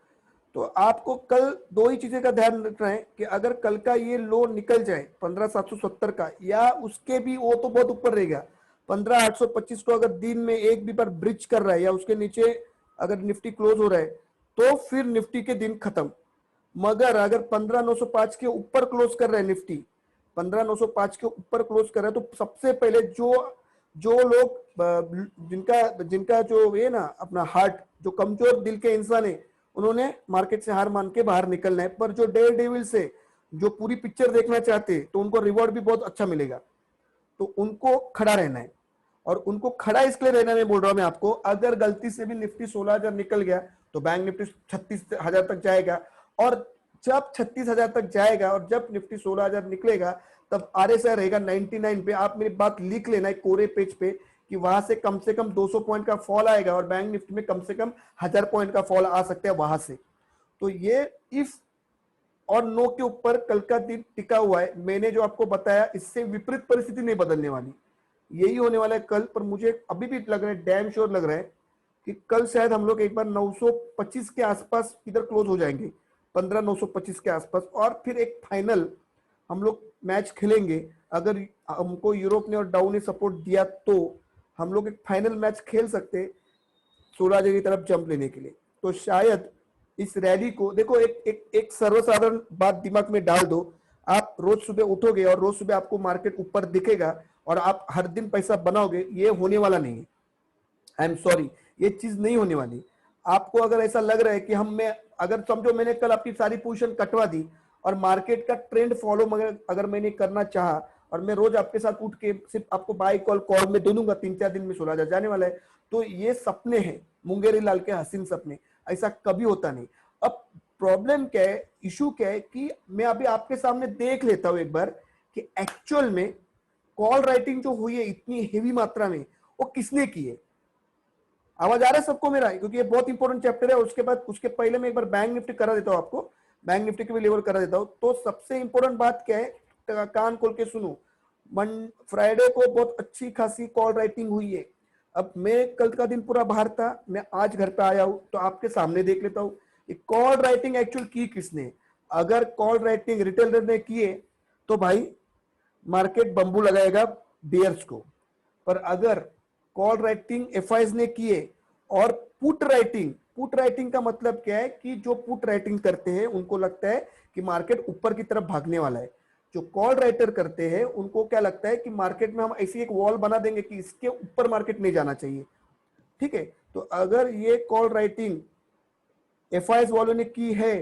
तो आपको कल दो ही चीजें का ध्यान रखना है कि अगर कल का ये लो निकल जाए 15,770 का, या उसके भी वो तो बहुत ऊपर रहेगा, 15,825 को अगर दिन में एक भी बार ब्रिज कर रहा है या उसके नीचे अगर निफ्टी क्लोज हो रहा है तो फिर निफ्टी के दिन खत्म। मगर अगर 15,905 के ऊपर क्लोज कर रहा है निफ्टी, 15,905 के ऊपर क्लोज कर रहा है, तो सबसे पहले जो जो लोग जिनका जिनका जो ये ना अपना हार्ट, जो कमजोर दिल के इंसान है, उन्होंने मार्केट से हार मान के बाहर निकलना है। पर जो डेयर डेविल से जो पूरी पिक्चर देखना चाहते हैं तो उनको रिवॉर्ड भी बहुत अच्छा मिलेगा, तो उनको खड़ा रहना है। और उनको खड़ा इसलिए रहना मैं बोल रहा हूं मैं आपको, अगर गलती से भी निफ्टी 16,000 निकल गया तो बैंक निफ्टी 36,000 तक जाएगा, और जब 36,000 तक जाएगा और जब निफ्टी 16,000 निकलेगा तब आरएसआई रहेगा 99 पे। आप मेरी बात लिख लेना है कोरे पेज पे कि वहां से कम 200 पॉइंट का फॉल आएगा और बैंक निफ्टी में कम से कम 1000 पॉइंट का फॉल आ सकता है वहां से। तो ये इफ और नो के ऊपर कल का दिन टिका हुआ है। मैंने जो आपको बताया इससे विपरीत परिस्थिति नहीं बदलने वाली, यही होने वाला है कल। पर मुझे अभी भी लग रहा है, डैम श्योर लग रहा है कि कल शायद हम लोग एक बार 925 के आसपास इधर क्लोज हो जाएंगे, 15,925 के आसपास, और फिर एक फाइनल हम लोग मैच खेलेंगे। अगर हमको यूरोप ने और डाउ ने सपोर्ट दिया तो हम लोग एक फाइनल मैच खेल सकते 16,000 की तरफ जंप लेने के लिए। तो शायद इस रैली को देखो, एक सर्वसाधारण बात दिमाग में डाल दो, आप रोज सुबह उठोगे और रोज सुबह आपको मार्केट ऊपर दिखेगा और आप हर दिन पैसा बनाओगे, ये होने वाला नहीं है। आई एम सॉरी, ये चीज नहीं होने वाली। आपको अगर ऐसा लग रहा है कि मैं अगर समझो मैंने कल आपकी सारी पोजीशन कटवा दी और मार्केट का ट्रेंड फॉलो मगर अगर मैंने करना चाहा और मैं रोज आपके साथ उठ के सिर्फ आपको बाय कॉल में दे दूंगा, 3-4 दिन में 16,000 जाने वाला है, तो ये सपने हैं, मुंगेरी लाल के हसीन सपने, ऐसा कभी होता नहीं। अब प्रॉब्लम क्या है, इशू क्या है कि मैं अभी आपके सामने देख लेता हूं एक बार कि एक्चुअल में कॉल राइटिंग जो हुई है इतनी हेवी मात्रा में, वो किसने की है। आवाज आ रहा है सबको मेरा, क्योंकि ये बहुत इंपॉर्टेंट चैप्टर है। उसके बाद उसके पहले मैं एक बार बैंक निफ्टी करा देता हूं आपको, बैंक निफ्टी के भी लेवल करा देता हूं। तो सबसे इंपॉर्टेंट बात क्या है, कान खोल के सुनो, फ्राइडे को बहुत अच्छी खासी कॉल राइटिंग हुई है। अब मैं कल का दिन पूरा बाहर था, मैं आज घर पे आया हूं तो आपके सामने देख लेता हूं कॉल राइटिंग एक्चुअल की किसने। अगर कॉल राइटिंग रिटेलर ने किए तो भाई मार्केट बंबू लगाएगा बियर्स को, पर अगर कॉल राइटिंग एफआईज ने किए और पुट राइटिंग का मतलब क्या है कि जो पुट राइटिंग करते हैं उनको लगता है कि मार्केट ऊपर की तरफ भागने वाला है। जो कॉल राइटर करते हैं उनको क्या लगता है कि मार्केट में हम ऐसी एक वॉल बना देंगे कि इसके ऊपर मार्केट नहीं जाना चाहिए। ठीक है, तो अगर ये कॉल राइटिंग एफआईएस वालों ने की है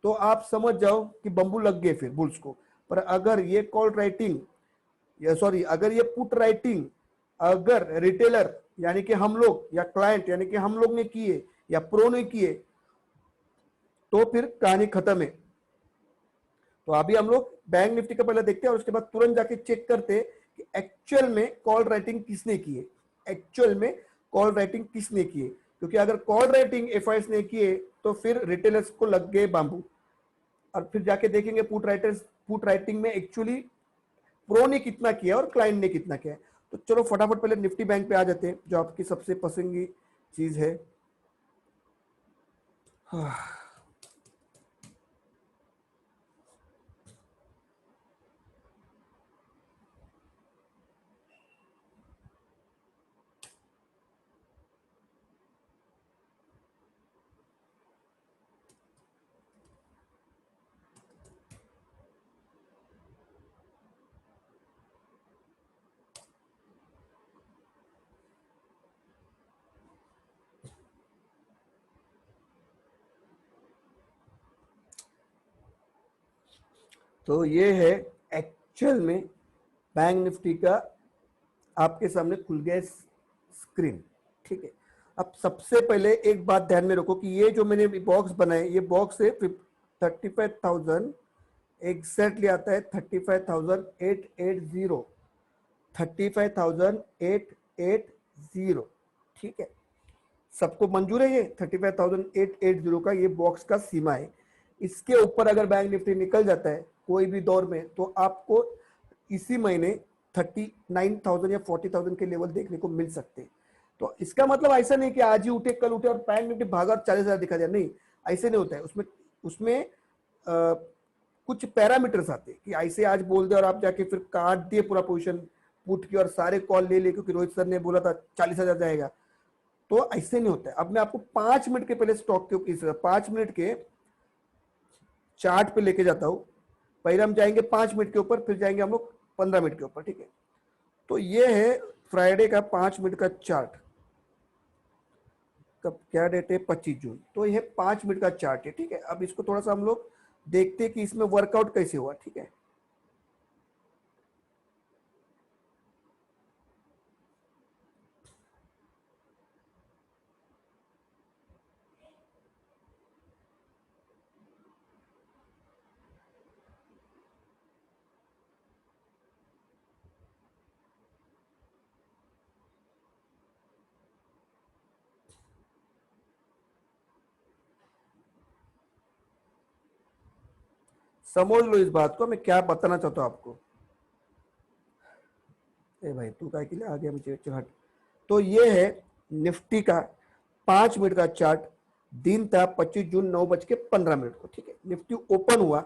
तो आप समझ जाओ कि बंबू लग गए फिर बुल्स को। पर अगर ये कॉल राइटिंग अगर ये पुट राइटिंग अगर रिटेलर यानी कि हम लोग या क्लाइंट यानी कि हम लोग ने किए या प्रो ने किए तो फिर कहानी खत्म है। तो अभी हम लोग बैंक निफ्टी का पहले देखते हैं और उसके बाद तुरंत जाके चेक करते हैं कि एक्चुअल में कॉल राइटिंग किसने की है, एक्चुअल में कॉल राइटिंग किसने की है। क्योंकि अगर कॉल राइटिंग एफआईएस ने किए तो फिर रिटेलर्स को लग गए बांबू, और फिर जाके देखेंगे पुट राइटिंग में एक्चुअली प्रो ने कितना किया और क्लाइंट ने कितना किया। तो चलो फटाफट पहले निफ्टी बैंक पे आ जाते हैं, जो आपकी सबसे पसंद की चीज है। तो ये है एक्चुअल में बैंक निफ्टी का आपके सामने खुल गया स्क्रीन, ठीक है। अब सबसे पहले एक बात ध्यान में रखो कि ये जो मैंने बॉक्स बनाए, ये बॉक्स है 35,000 एग्जैक्टली आता है 35,880, 35,880, ठीक है। सबको मंजूर है ये 35,880 का ये बॉक्स का सीमा है। इसके ऊपर अगर बैंक निफ्टी निकल जाता है कोई भी दौर में, तो आपको इसी महीने 39,000 या 40,000 के लेवल देखने को मिल सकते हैं। तो इसका मतलब ऐसा नहीं कि आज ही उठे कल उठे और बैंक निफ्टी भागा 40,000 दिखा जाए, नहीं, ऐसे नहीं होता है। उसमें उसमें कुछ पैरामीटर्स आते हैं कि ऐसे आज बोल दे और आप जाके फिर काट दिए पूरा पोजीशन पुट की और सारे कॉल ले ले क्योंकि रोहित सर ने बोला था 40,000 जाएगा, तो ऐसे नहीं होता है। अब मैं आपको 5 मिनट के पहले स्टॉक के 5 मिनट के चार्ट पे लेके जाता हूं। पहले हम जाएंगे 5 मिनट के ऊपर, फिर जाएंगे हम लोग 15 मिनट के ऊपर, ठीक है। तो ये है फ्राइडे का 5 मिनट का चार्ट। कब क्या डेट है? 25 जून। तो ये 5 मिनट का चार्ट है, ठीक है। अब इसको थोड़ा सा हम लोग देखते हैं कि इसमें वर्कआउट कैसे हुआ, ठीक है। समझ लो इस बात को, मैं क्या बताना चाहता हूं आपको। ए भाई तू काय के लिए आ गया मुझे, चल हट। तो ये है निफ्टी का 5 मिनट का चार्ट। दिन था 25 जून 9:15 को, ठीक है। निफ्टी ओपन हुआ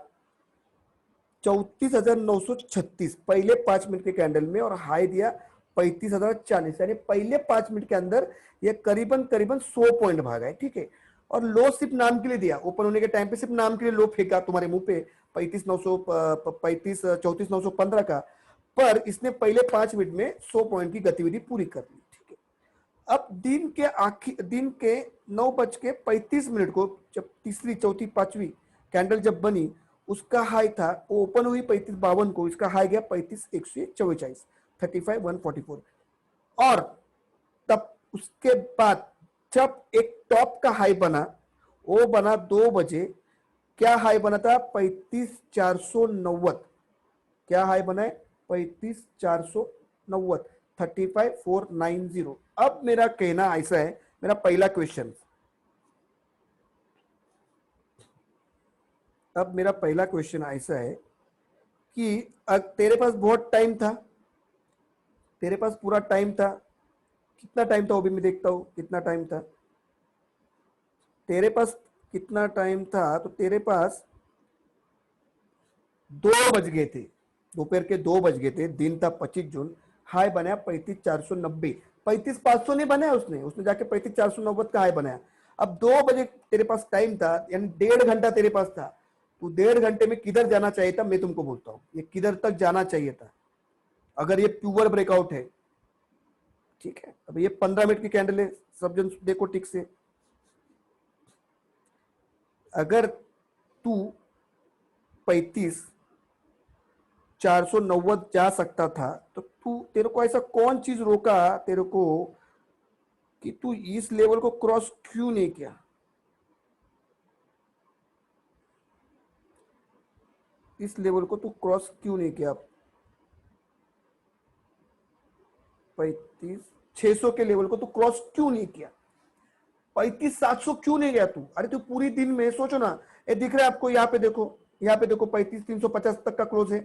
34,936 पहले 5 मिनट के कैंडल में, और हाई दिया 35,040, यानी पहले 5 मिनट के अंदर ये करीबन करीबन 100 पॉइंट भागा है, ठीक है। और लो सिर्फ नाम के लिए दिया, ओपन होने के टाइम पे सिर्फ नाम के लिए लो फेंका तुम्हारे मुंह पे 34,915 का, पर इसने पहले 5 मिनट में 100 पॉइंट की गतिविधि पूरी कर ली, ठीक है। अब दिन के 9:35 को, जब तीसरी चौथी पांचवी कैंडल जब बनी, उसका हाई था, वो ओपन हुई 3552 को, इसका हाई गया 35,144, 35,144। और तब उसके बाद जब एक टॉप का हाई बना, वो बना 2 बजे। क्या हाई बना था? 35,490। क्या हाई बना है? 35,490, 35,490। अब मेरा कहना ऐसा है, मेरा पहला क्वेश्चन, ऐसा है कि तेरे पास बहुत टाइम था, तेरे पास पूरा टाइम था। कितना टाइम था वो भी मैं देखता हूं, कितना टाइम था तेरे पास, कितना टाइम था। तो तेरे पास 2 बज गए थे, दोपहर के 2 बज गए थे। दिन था 25 जून, हाई बनाया 35,490। 35,500 नहीं बनाया उसने जाके 35,490 का हाई बनाया। अब 2 बजे तेरे पास टाइम था, यानी 1.5 घंटा तेरे पास था। तो 1.5 घंटे में किधर जाना चाहिए था, मैं तुमको बोलता हूं, ये किधर तक जाना चाहिए था अगर ये प्योर ब्रेकआउट है, ठीक है। अब ये 15 मिनट की कैंडल है, सब जन देखो ठीक से। अगर तू 35,490 जा सकता था, तो तेरे को ऐसा कौन चीज रोका तेरे को कि तू इस लेवल को क्रॉस क्यों नहीं किया? इस लेवल को तू क्रॉस क्यों नहीं किया? 35,600 के लेवल को तू क्रॉस क्यों नहीं किया? 35,700 क्यों नहीं गया तू? अरे तू पूरी दिन में सोचो ना, ये दिख रहा है आपको, यहाँ पे देखो, 35,350 तक का क्लोज है,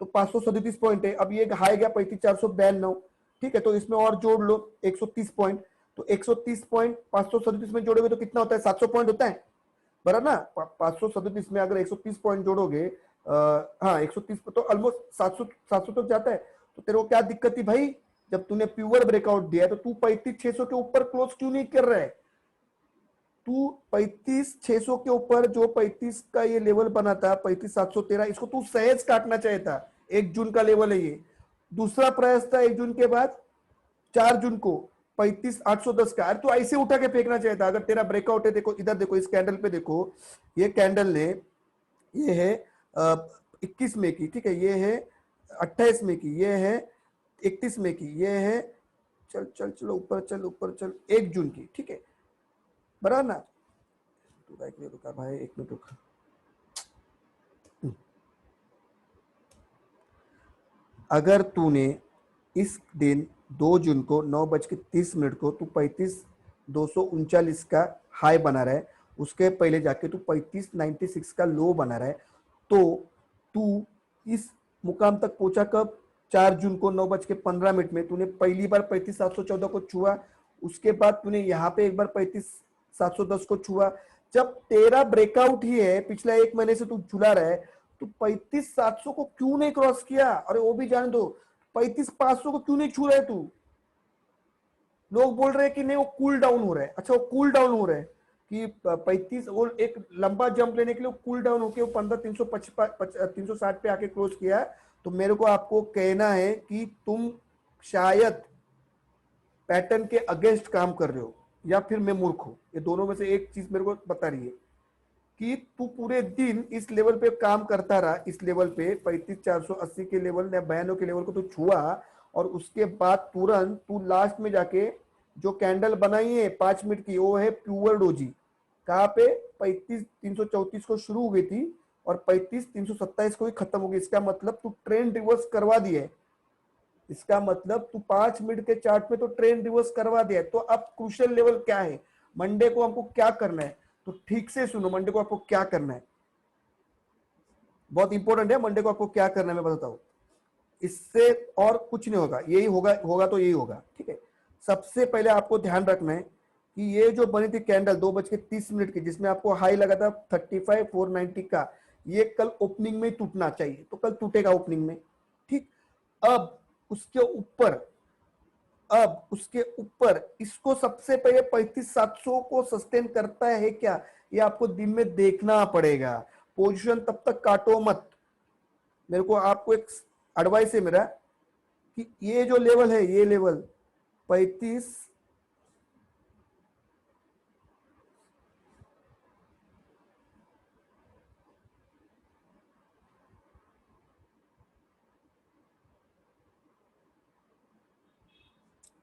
तो 537 पॉइंट है। अब ये हाई गया 35,492, ठीक है, तो इसमें और जोड़ लो 130 पॉइंट, तो 130 पॉइंट 537 में जोड़ोगे तो कितना होता है, 700 पॉइंट होता है, बराबर ना। 537 में अगर 130 पॉइंट जोड़ोगे, हाँ 130 तो ऑलमोस्ट 700 700 तक जाता है। तो तेरे को क्या दिक्कत थी भाई, जब तूने प्योर ब्रेकआउट दिया तो तू 35,600 के ऊपर क्लोज क्यों नहीं कर रहा है। तू 35,600 के ऊपर जो 35 का ये लेवल बना था 35,713, इसको तू सहज काटना चाहिए था। 1 जून का लेवल है ये। दूसरा प्रयास था 1 जून के बाद 4 जून को 35,810 का। अरे तो ऐसे उठा के फेंकना चाहिए था। अगर तेरा ब्रेकआउट है, देखो इधर देखो, इस कैंडल पे देखो, ये कैंडल ने, ये है 21 मई की, ठीक है, ये है 28 मई की, ये है 31 मई की, ये है, चल चल चलो ऊपर चल, ऊपर चल, 1 जून की, ठीक है, बराबर ना। तू एक मिनट रुका भाई, 1 मिनट रुका। अगर तूने इस दिन 2 जून को 9:30 को तू 35,239 का हाई बना रहा है, उसके पहले जाके तू 35,96 का लो बना रहा है, तो तू इस मुकाम तक पहुंचा कब, 4 जून को 9:15 में तूने पहली बार 35,714 को छुआ। उसके बाद तूने यहाँ पे एक बार 35,710 को छुआ। जब तेरा ब्रेकआउट ही है, पिछला 1 महीने से तू झुला रहा है, तो 35,700 को क्यों नहीं क्रॉस किया। अरे वो भी जान दो, 35,500 को क्यों नहीं छू रहे तू। लोग बोल रहे हैं कि नहीं वो कूल डाउन हो रहा है। अच्छा, वो कूल डाउन हो रहा है कि 35, वो एक लंबा जंप लेने के लिए कूल डाउन होके वो 15,360 पे आके क्लोज किया। तो मेरे को आपको कहना है कि तुम शायद पैटर्न के अगेंस्ट काम कर रहे हो, या फिर मैं मूर्ख हूं। ये दोनों में से एक चीज मेरे को बता रही है कि तू पूरे दिन इस लेवल पे काम करता रहा, इस लेवल पे 35,480 के लेवल या 92 के लेवल को तू छुआ, और उसके बाद तुरंत तू लास्ट में जाके जो कैंडल बनाई है 5 मिनट की, वो है प्योर डोजी। कहाँ पे, 35,334 को शुरू हुई थी और 35,327 को ही खत्म हो गई। इसका मतलब तू ट्रेंड रिवर्स करवा दिया है। इसका मतलब तू 5 मिनट के चार्ट में तो ट्रेंड रिवर्स करवा दिया है। तो अब क्रूशियल लेवल क्या है, मंडे को हमको क्या करना है, तो ठीक से सुनो, मंडे को आपको क्या करना है, बहुत इंपॉर्टेंट है। मंडे को आपको क्या करना है मैं बताता हूं, इससे और कुछ नहीं होगा, यही होगा, होगा तो यही होगा, ठीक है। सबसे पहले आपको ध्यान रखना है कि ये जो बनी थी कैंडल 2:30 की, जिसमें आपको हाई लगा था 35,490 का, ये कल ओपनिंग में टूटना चाहिए, तो कल टूटेगा ओपनिंग में, ठीक। अब उसके ऊपर, अब उसके ऊपर इसको सबसे पहले 35,700 को सस्टेन करता है क्या, ये आपको दिन में देखना पड़ेगा। पोजीशन तब तक काटो मत। मेरे को आपको एक एडवाइस है मेरा कि ये जो लेवल है, ये लेवल 35,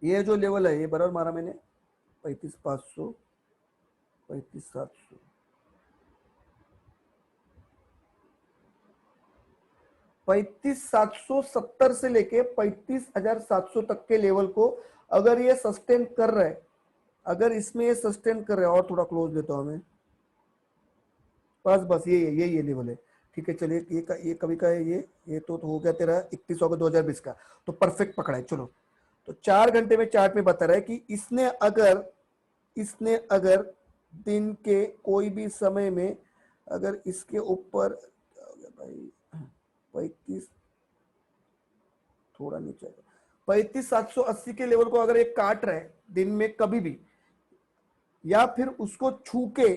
ये जो लेवल है, ये बराबर मारा मैंने 35,500, 35,700, 35,770 से लेके 35,700 तक के लेवल को अगर ये सस्टेन कर रहा है, अगर इसमें ये सस्टेन कर रहा है, और थोड़ा क्लोज लेता हूं मैं, बस बस ये लेवल है, ठीक है। चलिए, ये कभी का है, ये तो हो गया तेरा 31 अगस्त 2020 का, तो परफेक्ट पकड़ा है। चलो, तो 4 घंटे में चार्ट में बता रहा है कि इसने अगर दिन के कोई भी समय में अगर इसके ऊपर भाई 35, थोड़ा नीचे 35,780 के लेवल को अगर एक काट रहा है दिन में कभी भी, या फिर उसको छू के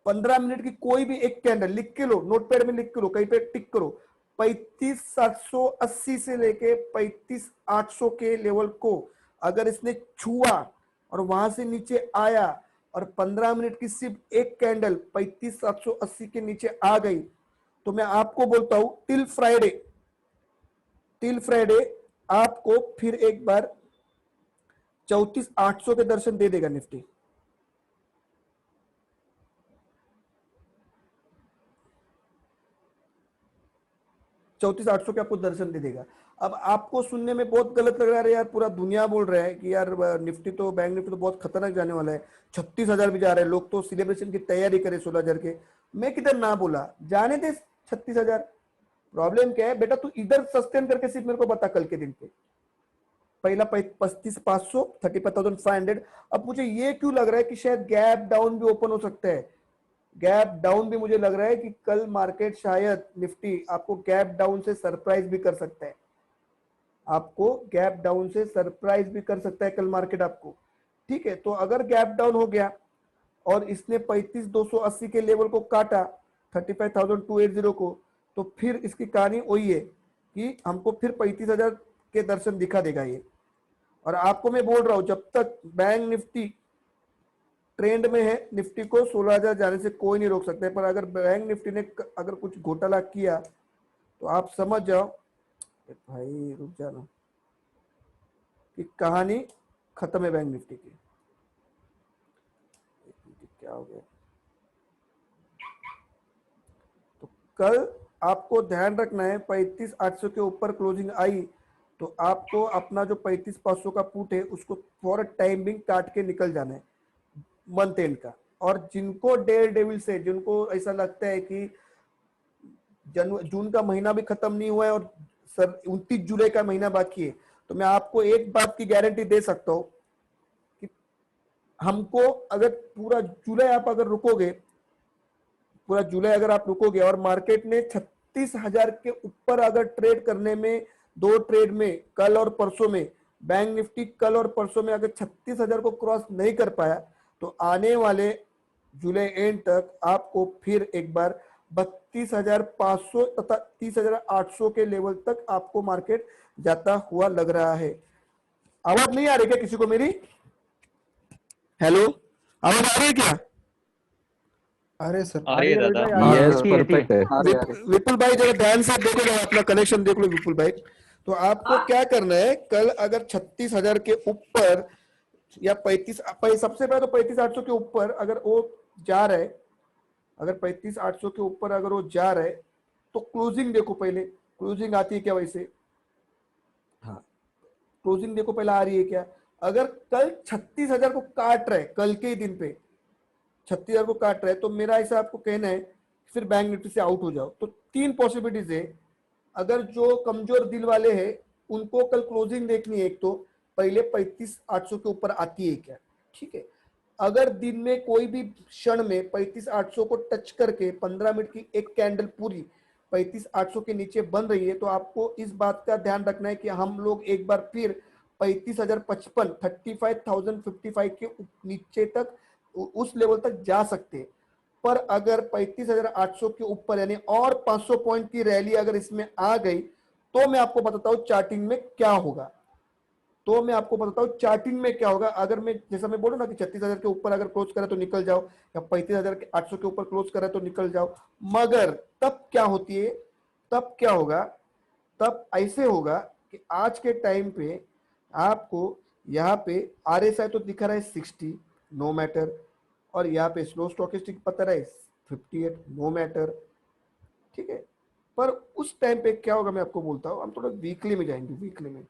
15 मिनट की कोई भी एक कैंडल लिख के लो, नोटपैड में लिख के लो, कहीं पे टिक करो, 35,780 से लेके 35,800 के लेवल को अगर इसने छुआ और वहां से नीचे आया और 15 मिनट की सिर्फ एक कैंडल 35,780 के नीचे आ गई, तो मैं आपको बोलता हूं टिल फ्राइडे आपको फिर एक बार 34,800 के दर्शन दे देगा निफ्टी। 34,800 के आपको दर्शन दे देगा। अब आपको सुनने में बहुत गलत लग रहा है यार, पूरा दुनिया बोल रहा है कि यार निफ्टी तो, बैंक निफ्टी तो बहुत खतरनाक जाने वाला है, 36,000 भी जा रहे हैं लोग, तो सेलिब्रेशन की तैयारी करे 16,000 के। मैं किधर ना बोला, जाने दे 36,000। प्रॉब्लम क्या है बेटा, तू इधर सस्टेन करके सिर्फ मेरे को बता कल के दिन पे, पहला 35,500, 35,500। अब मुझे ये क्यों लग रहा है कि शायद गैप डाउन भी ओपन हो सकता है। गैप डाउन भी मुझे लग रहा है कि कल मार्केट शायद निफ्टी आपको गैप डाउन से सरप्राइज भी कर सकता है। आपको गैप डाउन से सरप्राइज भी कर सकता है कल मार्केट आपको। ठीक है, तो अगर गैप डाउन हो गया और इसने 35,280 के लेवल को काटा, 35,280 को, तो फिर इसकी कहानी वही है कि हमको फिर 35,000 के दर्शन दिखा देगा ये। और आपको मैं बोल रहा हूं, जब तक बैंक निफ्टी ट्रेंड में है, निफ्टी को 16,000 जाने से कोई नहीं रोक सकता है। पर अगर बैंक निफ्टी ने अगर कुछ घोटाला किया तो आप समझ जाओ भाई, रुक जाना, कि कहानी खत्म है बैंक निफ्टी की। क्या हो गया? तो कल आपको ध्यान रखना है, 35,800 के ऊपर क्लोजिंग आई तो आपको अपना जो 35,500 का पुट है उसको फॉर टाइमिंग काट के निकल जाना है मंथ एंड का। और जिनको डेयर डेविल से, जिनको ऐसा लगता है कि जून का महीना भी खत्म नहीं हुआ है और सर 29 जुलाई का महीना बाकी है, तो मैं आपको एक बात की गारंटी दे सकता हूं कि हमको अगर पूरा जुलाई आप अगर रुकोगे, पूरा जुलाई अगर आप रुकोगे और मार्केट ने 36,000 के ऊपर अगर ट्रेड करने में, दो ट्रेड में कल और परसों में, बैंक निफ्टी कल और परसों में अगर 36,000 को क्रॉस नहीं कर पाया तो आने वाले जुलाई एंड तक आपको फिर एक बार 32,500 तथा 30,800 के लेवल तक आपको मार्केट जाता हुआ लग रहा है। आवाज नहीं आ रही क्या किसी को मेरी? हेलो, आवाज आ रही है क्या? अरे सर, आ रही है रवि दादा। भाई, आ रही है। यस परफेक्ट है। विपुल भाई जरा ध्यान से देखो, जरा अपना कनेक्शन देख लो विपुल भाई। तो आपको क्या करना है, कल अगर 36,000 के ऊपर या 35, सबसे पहले तो 35,800 के ऊपर अगर वो जा रहा है, अगर 35,800 के ऊपर अगर वो जा रहा है तो क्लोजिंग देखो पहले, क्लोजिंग आती है क्या वैसे? हाँ, क्लोजिंग देखो पहले आ रही है क्या। अगर कल 36,000 को काट रहा है, कल के ही दिन पे 36,000 को काट रहा है, तो मेरा ऐसा आपको कहना है फिर बैंक निफ्टी से आउट हो जाओ। तो तीन पॉसिबिलिटीज है। अगर जो कमजोर दिल वाले हैं उनको कल क्लोजिंग देखनी है, एक तो पहले 35,800 के ऊपर आती है क्या, ठीक है। अगर दिन में कोई भी क्षण में 35,800 को टच करके 15 मिनट की एक कैंडल पूरी 35,800 के नीचे बन रही है, तो आपको इस बात का ध्यान रखना है कि हम लोग एक बार फिर 35,055, 35,055 के नीचे तक, उस लेवल तक जा सकते हैं। पर अगर 35,800 के ऊपर यानी और 500 पॉइंट की रैली अगर इसमें आ गई तो मैं आपको बताता हूं चार्टिंग में क्या होगा। तो मैं आपको बताता हूं चार्टिंग में क्या होगा। अगर मैं, जैसा मैं बोलूं ना कि 36,000 के ऊपर अगर क्लोज करे तो निकल जाओ, या 35,800 के ऊपर क्लोज करे तो निकल जाओ, मगर तब क्या होती है, तब क्या होगा, तब ऐसे होगा कि आज के टाइम पे आपको यहाँ पे RSI तो दिखा रहा है 60, नो मैटर, और यहाँ पे स्लो स्टॉकिस्टिक पता रहा है 58, नो मैटर, ठीक है। पर उस टाइम पे क्या होगा मैं आपको बोलता हूँ। हम थोड़ा वीकली में जाएंगे, वीकली में।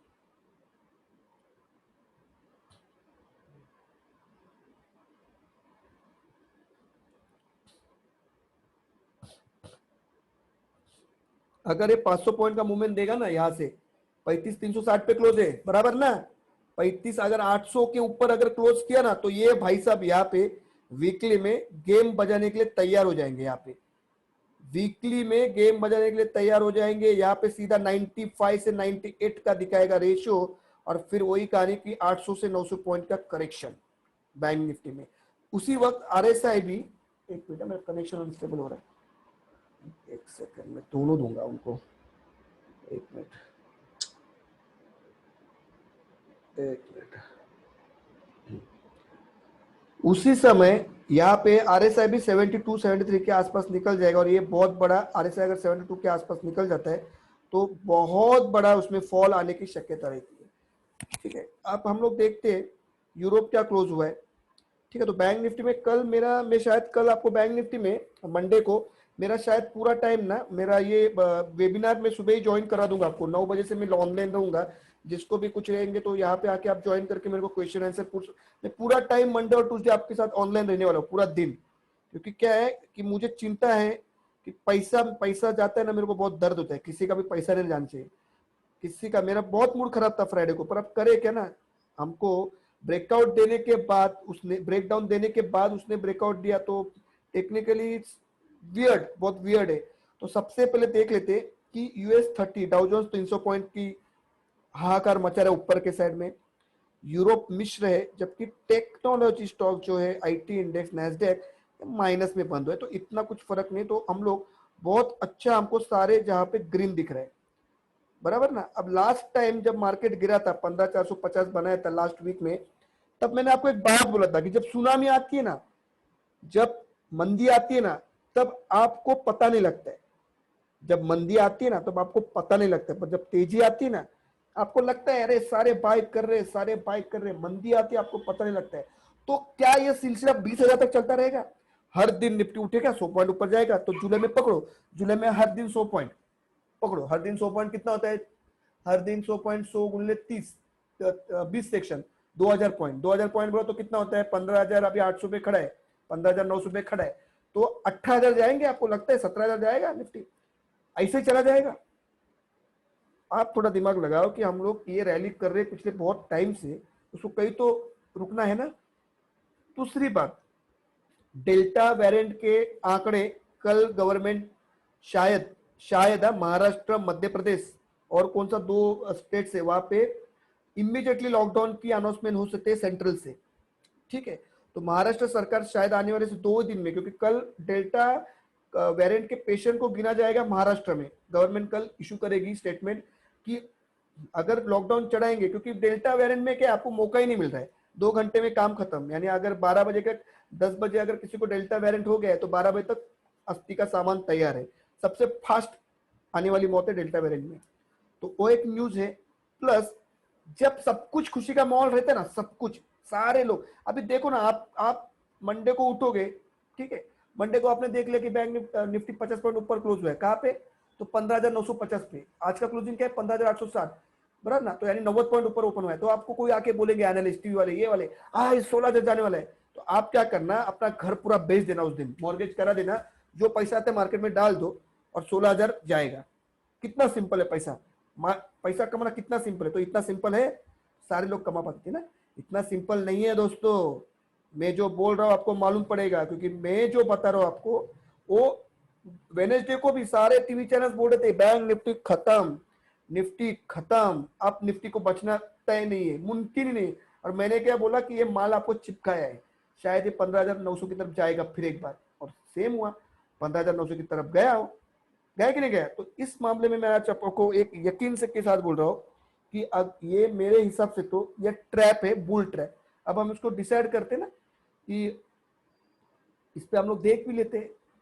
अगर ये 500 पॉइंट का मूवमेंट देगा ना, यहाँ से 35,360 पे क्लोज है, बराबर ना, 35 अगर 800 के ऊपर अगर क्लोज किया ना, तो ये भाई साहब यहाँ पे वीकली में गेम बजाने के लिए तैयार हो जाएंगे। यहाँ पे वीकली में गेम बजाने के लिए तैयार हो जाएंगे। यहाँ पे सीधा 95 से 98 का दिखाएगा रेशियो, और फिर वही कहानी की 800 से 900 पॉइंट का करेक्शन बैंक निफ्टी में। उसी वक्त RSI भी, एक मिनट मेरा कनेक्शन अनस्टेबल हो रहा है, एक सेकंड में दोनों दूंगा उनको, एक मिनट, एक मिनट। उसी समय यहाँ पे RSI भी 72 73 के आसपास निकल जाएगा, और ये बहुत बड़ा RSI अगर 72 के आसपास निकल जाता है तो बहुत बड़ा उसमें फॉल आने की शक्यता रहती है, ठीक है। अब हम लोग देखते हैं यूरोप क्या क्लोज हुआ है, ठीक है। तो बैंक निफ्टी में कल मेरा, मैं शायद कल आपको बैंक निफ्टी में मंडे को मेरा शायद पूरा टाइम ना, मेरा ये वेबिनार में सुबह ही ज्वाइन करा दूंगा आपको, 9 बजे से मैं ऑनलाइन रहूंगा। जिसको भी कुछ रहेंगे तो यहाँ पे आके आप ज्वाइन करके मेरे को क्वेश्चन आंसर पूछ। मैं पूरा टाइम मंडे और ट्यूसडे आपके साथ ऑनलाइन रहने वाला हूँ पूरा दिन, क्योंकि क्या है कि मुझे चिंता है कि पैसा जाता है ना, मेरे को बहुत दर्द होता है, किसी का भी पैसा नहीं जाना चाहिए। किसी का, मेरा बहुत मूड खराब था फ्राइडे को, पर अब करे क्या ना, हमको ब्रेकआउट देने के बाद उसने ब्रेकडाउन देने के बाद उसने ब्रेकआउट दिया, तो टेक्निकली वियर्ड, बहुत वियर्ड है। तो सबसे पहले देख लेते कि US 30 डाउ जोन्स 300 पॉइंट की हाहाकार मचा रहा है ऊपर के साइड में, यूरोप मिश्र है, जबकि टेक्नोलॉजी स्टॉक जो है आईटी इंडेक्स नैस्डैक माइनस में बंद हुआ है। तो इतना कुछ फर्क नहीं, तो हम लोग बहुत अच्छा, हमको सारे जहां पे ग्रीन दिख रहा है, बराबर ना। अब लास्ट टाइम जब मार्केट गिरा था 15,450 बनाया था लास्ट वीक में, तब मैंने आपको एक बात बोला था कि जब सुनामी आती है ना, जब मंदी आती है ना, तब आपको पता नहीं लगता है। जब मंदी आती है ना तब आपको पता नहीं लगता है, पर जब तेजी आती है ना आपको लगता है अरे सारे बाय कर रहे, सारे बाय कर रहे। मंदी आती है आपको पता नहीं लगता है। तो क्या ये सिलसिला 20,000 तक चलता रहेगा? हर दिन निफ्टी उठेगा, 100 पॉइंट ऊपर जाएगा, तो जुलाई में पकड़ो, जुलाई में हर दिन 100 पॉइंट पकड़ो। हर दिन 100 पॉइंट कितना होता है? हर दिन 100 पॉइंट, 100 गुणिले 30, 20 सेक्शन, 2,000 पॉइंट, 2,000 पॉइंट बोला तो कितना होता है? 15,000, अभी 800 पे खड़ा है, 15,900 पे खड़ा है, तो 18,000 जाएंगे, आपको लगता है 17,000 जाएगा निफ्टी? ऐसे ही चला जाएगा। आप थोड़ा दिमाग लगाओ कि हम लोग ये रैली कर रहे पिछले बहुत टाइम से, उसको कहीं तो रुकना है ना। दूसरी बात, डेल्टा वेरिएंट के आंकड़े कल गवर्नमेंट शायद शायद महाराष्ट्र, मध्य प्रदेश और कौन सा दो स्टेट से, वहां पे इमीडिएटली लॉकडाउन की अनाउंसमेंट हो सकते हैं सेंट्रल से, ठीक है। तो महाराष्ट्र सरकार शायद आने वाले से 2 दिन में, क्योंकि कल डेल्टा वेरिएंट के पेशेंट को गिना जाएगा महाराष्ट्र में, गवर्नमेंट कल इशू करेगी स्टेटमेंट कि अगर लॉकडाउन चढ़ाएंगे, क्योंकि डेल्टा वेरिएंट में क्या आपको मौका ही नहीं मिल रहा है, 2 घंटे में काम खत्म। यानी अगर 12 बजे का, 10 बजे अगर किसी को डेल्टा वेरिएंट हो गया है तो 12 बजे तक अस्थि का सामान तैयार है। सबसे फास्ट आने वाली मौत है डेल्टा वेरिएंट में, तो वो एक न्यूज है। प्लस जब सब कुछ खुशी का माहौल रहता है ना, सब कुछ, सारे लोग, अभी देखो ना, आप मंडे को उठोगे, ठीक है, मंडे को आपने देख लिया कि बैंक निफ्टी 50 पॉइंट ऊपर क्लोज हुआ है, कहाँ पे? तो 15,950 पे। आज का क्लोजिंग क्या है? 15,860, बराबर ना। तो यानी 90 पॉइंट ऊपर ओपन हुआ है। तो आपको कोई आके बोलेंगे एनालिस्ट, टीवी वाले, ये वाले, 16,000 जाने वाला है, तो आप क्या करना, अपना घर पूरा बेच देना, उस दिन मॉर्गेज करा देना, जो पैसा आते मार्केट में डाल दो, और 16,000 जाएगा। कितना सिंपल है पैसा, पैसा कमाना कितना सिंपल है। तो इतना सिंपल है, सारे लोग कमा पाते हैं ना। इतना सिंपल नहीं है दोस्तों, मैं जो बोल रहा हूं आपको मालूम पड़ेगा, क्योंकि मैं जो बता रहा हूं आपको, वो वेनेसडे को भी सारे टीवी चैनल बोल रहे थे बैंक निफ्टी खत्म, निफ्टी खत्म, अब निफ्टी को बचना तय नहीं है, मुमकिन ही नहीं। और मैंने क्या बोला कि ये माल आपको चिपकाया है, शायद ये 15,900 की तरफ जाएगा फिर एक बार, और सेम हुआ, 15,900 की तरफ गया हो, गया कि नहीं गया। तो इस मामले में मैं आज आपको एक यकीन से के साथ बोल रहा हूँ कि अब ये मेरे हिसाब से तो ये ट्रैप है, बुल ट्रैप। अब हम इसको डिसाइड करते ना कि इस पे हम लोग देख भी लेते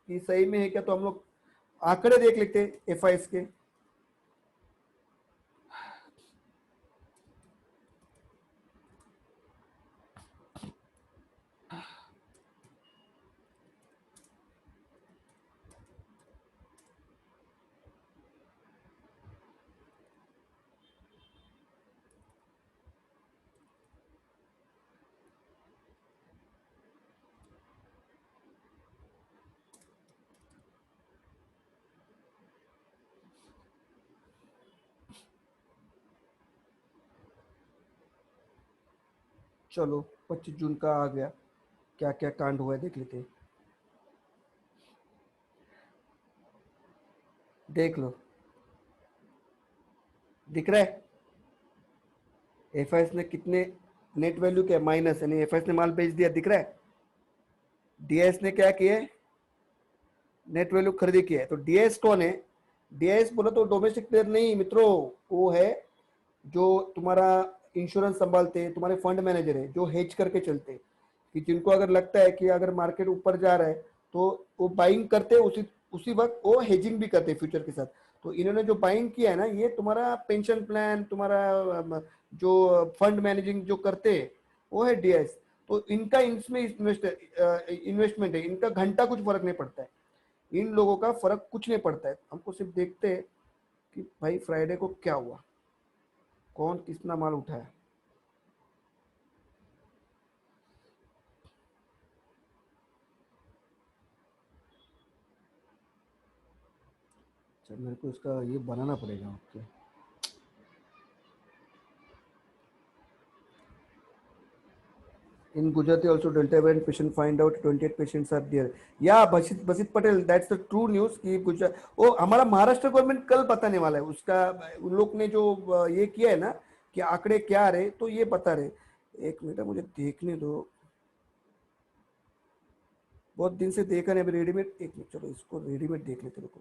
कि सही में है क्या, तो हम लोग आंकड़े देख लेते FIs के। चलो 25 जून का आ गया, क्या क्या कांड हुआ है देख लेते हैं। देख लो, दिख रहा है FIs ने कितने, नेट वैल्यू क्या माइनस, यानी FIs ने माल बेच दिया, दिख रहा है। DIS ने क्या किया है? नेट वैल्यू खरीदी किया है। तो DIS कौन है? DIS बोला तो डोमेस्टिक प्लेयर नहीं मित्रों, वो है जो तुम्हारा इंश्योरेंस संभालते हैं, तुम्हारे फंड मैनेजर है, जो हेज करके चलते हैं, कि जिनको अगर लगता है कि अगर मार्केट ऊपर जा रहा है तो वो बाइंग करते हैं, उसी उसी वक्त वो हेजिंग भी करते हैं फ्यूचर के साथ। तो इन्होंने जो बाइंग किया है ना, ये तुम्हारा पेंशन प्लान, तुम्हारा जो फंड मैनेजिंग जो करते हैं, वो है DIS। तो इनका इसमें इन्वेस्टमेंट है, इनका घंटा कुछ फर्क नहीं पड़ता है, इन लोगों का फर्क कुछ नहीं पड़ता है। हमको सिर्फ देखते हैं कि भाई फ्राइडे को क्या हुआ, कौन कितना माल उठाया। चल मेरे को इसका ये बनाना पड़ेगा, okay. In Gujarati also Delta variant patient find out 28 patients are there. Yeah, Basit Patel, that's the true news कि गुजरात वो हमारा महाराष्ट्र गवर्नमेंट कल बताने वाला है उसका। उन लोग ने जो ये किया है ना कि आंकड़े क्या रहे तो ये बता रहे। एक मिनट मुझे देखने दो, बहुत दिन से देखा नहीं अभी रेडीमेड। एक मिनट चलो इसको रेडीमेड देख लेते रुको।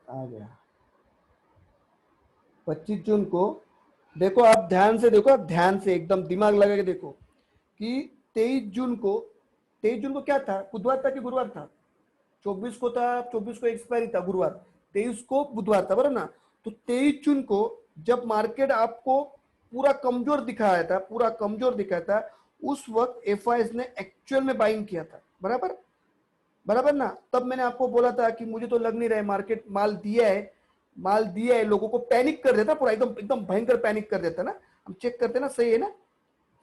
आ गया 25 जून को। देखो आप ध्यान से देखो, आप ध्यान से एकदम दिमाग लगा के देखो कि 23 जून को क्या था, बुधवार था कि गुरुवार था? 24 को था, 24 को एक्सपायरी था गुरुवार, 23 को बुधवार था बराबर ना। तो 23 जून को जब मार्केट आपको पूरा कमजोर दिखाया था, पूरा कमजोर दिखाया था, उस वक्त एफआईएस ने एक्चुअल में बाइंग किया था, बराबर बराबर ना। तब मैंने आपको बोला था कि मुझे तो लग नहीं रहा है मार्केट माल दिया है, माल दिया है, लोगों को पैनिक कर देता पूरा, एकदम एकदम भयंकर पैनिक कर देता ना। हम चेक करते ना, सही है ना,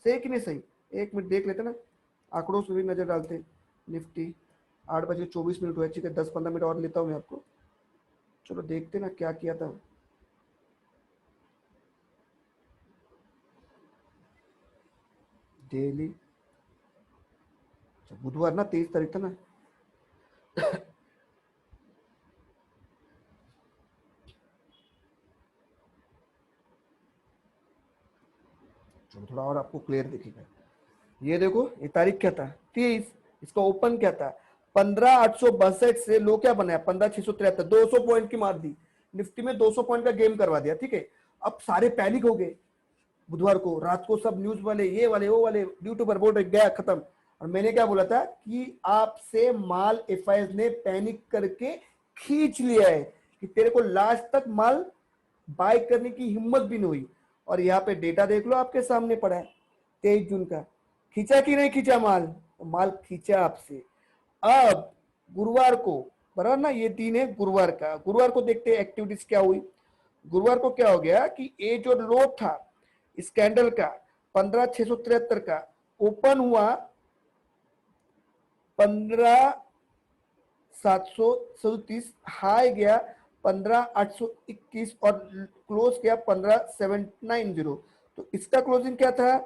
सही है कि नहीं सही? एक मिनट देख लेते ना, आंकड़ों से भी नजर डालते। निफ्टी 8 बजे 24 मिनट हुए, ठीक है 10-15 मिनट और लेता हूँ मैं आपको। चलो देखते ना क्या किया था डेली। बुधवार ना 23 तारीख था ना। चलो थोड़ा और आपको क्लियर दिखेगा। ये देखो ये तारीख क्या था 30, इसका ओपन क्या था 15,862 से लो क्या बनाया 15,673, 200 पॉइंट की मार दी निफ्टी में, 200 पॉइंट का गेम करवा दिया, ठीक है। अब सारे पैनिक हो गए बुधवार को रात को, सब न्यूज वाले ये वाले वो वाले यूट्यूबर बोल रहे गया खत्म। और मैंने क्या बोला था कि आपसे माल एफआईएस ने पैनिक करके खींच लिया है कि तेरे को लास्ट तक माल बाय करने की हिम्मत भी नहीं हुई। और यहाँ पे डेटा देख लो आपके सामने पड़ा है 23 जून का, खींचा कि नहीं खींचा माल? माल खींचा आपसे। अब गुरुवार को बराबर ना, ये दिन है गुरुवार का, गुरुवार को देखते हैं एक्टिविटीज क्या हुई। गुरुवार को क्या हो गया कि ये जो लो था इस कैंडल का 15,673 का, ओपन हुआ 15,737, हाई गया 15,821 और क्लोज किया 15,790। तो इसका क्लोजिंग क्या था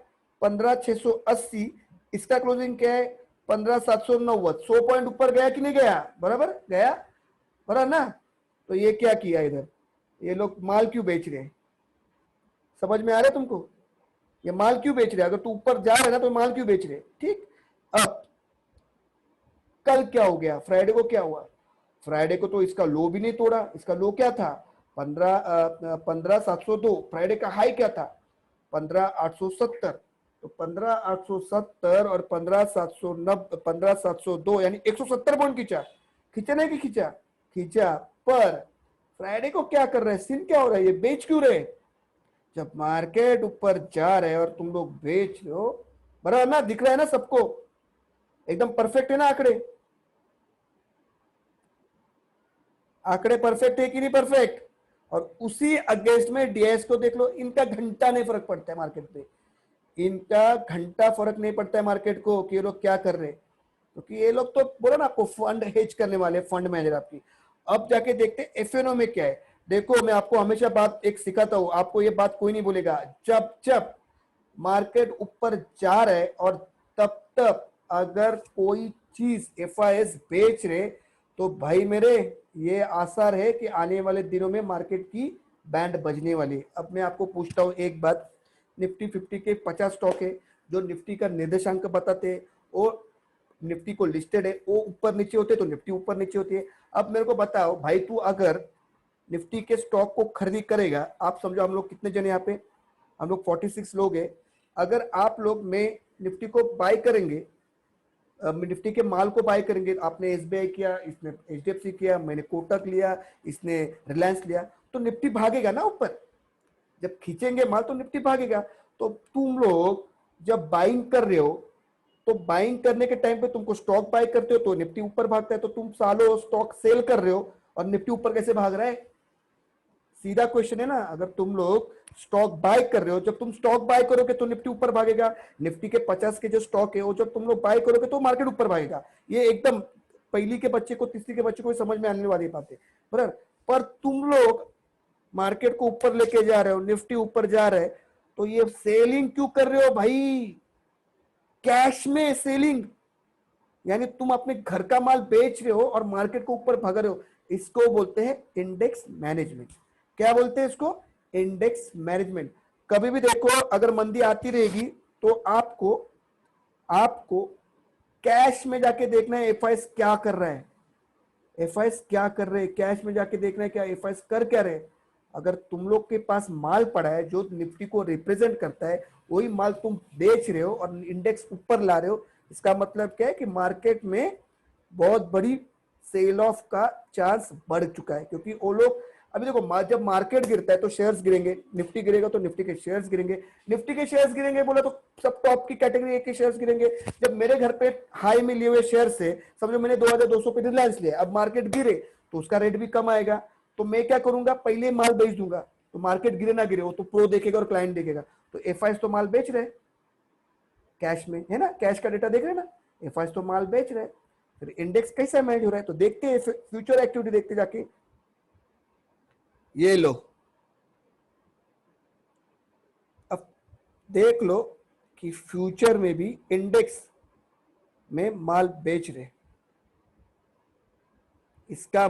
15,680, इसका क्लोजिंग क्या है 15,790। 100 पॉइंट ऊपर गया कि नहीं गया? बराबर गया, बराबर ना। तो ये क्या किया इधर, ये लोग माल क्यों बेच रहे हैं? समझ में आ रहा है तुमको? ये माल क्यों बेच रहे हैं? अगर तू ऊपर जा रहा है ना तो माल क्यों बेच रहे हैं? ठीक। अब कल क्या हो गया, फ्राइडे को क्या हुआ? फ्राइडे को तो इसका लो भी नहीं तोड़ा, इसका लो क्या था 15,702, फ्राइडे का हाई क्या था 15,870। तो 15,870 और 15,790, 15,702 यानी 170 पॉइंट खींचा, खींचा नहीं कि खींचा? खींचा। पर फ्राइडे को क्या कर रहे हैं, सीन क्या हो रहा है, ये बेच क्यों रहे? जब मार्केट ऊपर जा रहे हैं और तुम लोग बेच रहे हो, बराबर ना, दिख रहा है ना सबको, एकदम परफेक्ट है ना आंकड़े? आंकड़े परफेक्ट है कि नहीं परफेक्ट? और उसी अगेंस्ट में डीएस को देख लो, इनका घंटा नहीं फर्क पड़ता है मार्केट पे, इनका घंटा फर्क नहीं पड़ता है मार्केट को कि ये लोग क्या कर रहे हैं, क्योंकि ये लोग तो बोला ना आपको फंड हेज करने वाले, फंड मैनेजर आपकी। अब जाके देखते एफएनओ में क्या है। देखो मैं आपको हमेशा बात एक सिखाता हूं, आपको ये बात कोई नहीं बोलेगा, जब जब मार्केट ऊपर जा रहा है और तब तब अगर कोई चीज एफआईएस बेच रहे, तो भाई मेरे ये आसार है कि आने वाले दिनों में मार्केट की बैंड बजने वाली। अब मैं आपको पूछता हूँ एक बात, निफ्टी 50 के 50 स्टॉक है जो निफ्टी का निर्देशांक बताते हैं, और निफ्टी को लिस्टेड है, वो ऊपर नीचे होते तो निफ्टी ऊपर नीचे होती है। अब मेरे को बताओ भाई, तू अगर निफ्टी के स्टॉक को खरीदी करेगा, आप समझो हम लोग कितने जने यहाँ पे, हम लोग 46 लोग हैं, अगर आप लोग में निफ्टी को बाय करेंगे, निफ्टी के माल को बाय करेंगे, आपने एसबीआई किया, इसने एचडीएफसी किया, मैंने कोटक लिया, इसने रिलायंस लिया, तो निफ्टी भागेगा ना ऊपर। जब खींचेंगे माल तो निफ्टी भागेगा। तो तुम लोग जब बाइंग कर रहे हो, तो बाइंग करने के टाइम पे तुमको स्टॉक बाय करते हो तो निफ्टी ऊपर भागता है, तो तुम सालों स्टॉक सेल कर रहे हो और निफ्टी ऊपर कैसे भाग रहा है? सीधा क्वेश्चन है ना, अगर तुम लोग स्टॉक बाय कर रहे हो, जब तुम स्टॉक बाय करोगे तो निफ्टी ऊपर भागेगा, निफ्टी के 50 के जो स्टॉक है वो जब तुम लोग बाय करोगे तो मार्केट ऊपर भागेगा। ये एकदम पहली के बच्चे को, तीसरी के बच्चे को समझ में आने वाली बात है। पर तुम लोग मार्केट को ऊपर लेके जा रहे हो, निफ्टी ऊपर जा रहे है, तो ये सेलिंग क्यों कर रहे हो भाई? कैश में सेलिंग, यानी तुम अपने घर का माल बेच रहे हो और मार्केट को ऊपर भाग रहे हो। इसको बोलते हैं इंडेक्स मैनेजमेंट। क्या बोलते हैं इसको? Index management. कभी भी देखो, अगर मंदी आती रहेगी तो आपको कैश में जाके देखना है एफआईएस क्या कर रहा है, एफआईएस क्या कर रहे हैं, कैश में जाके देखना है क्या एफआईएस कर क्या रहे। अगर तुम लोग के पास माल पड़ा है जो निफ्टी को रिप्रेजेंट करता है, वही माल तुम बेच रहे हो और इंडेक्स ऊपर ला रहे हो, इसका मतलब क्या है कि मार्केट में बहुत बड़ी सेल ऑफ का चांस बढ़ चुका है। क्योंकि वो लोग, अभी देखो, जब मार्केट गिरता है तो शेयर्स गिरेंगे, निफ्टी गिरेगा तो निफ्टी के शेयर्स गिरेंगे, निफ्टी के शेयर्स गिरेंगे बोला तो सब टॉप की कैटेगरी के शेयर्स गिरेंगे। जब मेरे घर पे हाई में लिए हुए शेयर से, समझो मैंने 2200 पे रिलायंस लिया, अब मार्केट गिरे तो उसका रेट भी कम आएगा, तो मैं क्या करूंगा, पहले माल बेच दूंगा। तो मार्केट गिरे ना गिरे वो तो प्रो देखेगा और क्लाइंट देखेगा। तो एफआईएस तो माल बेच रहे कैश में, है ना, कैश का डेटा देख रहे हैं ना, एफआईएस तो माल बेच रहे हैं। फिर इंडेक्स कैसे मैनेज हो रहा है, तो देखते हैं फ्यूचर एक्टिविटी देखते जाके। ये लो, अब देख लो कि फ्यूचर में भी इंडेक्स में माल बेच रहे। इसका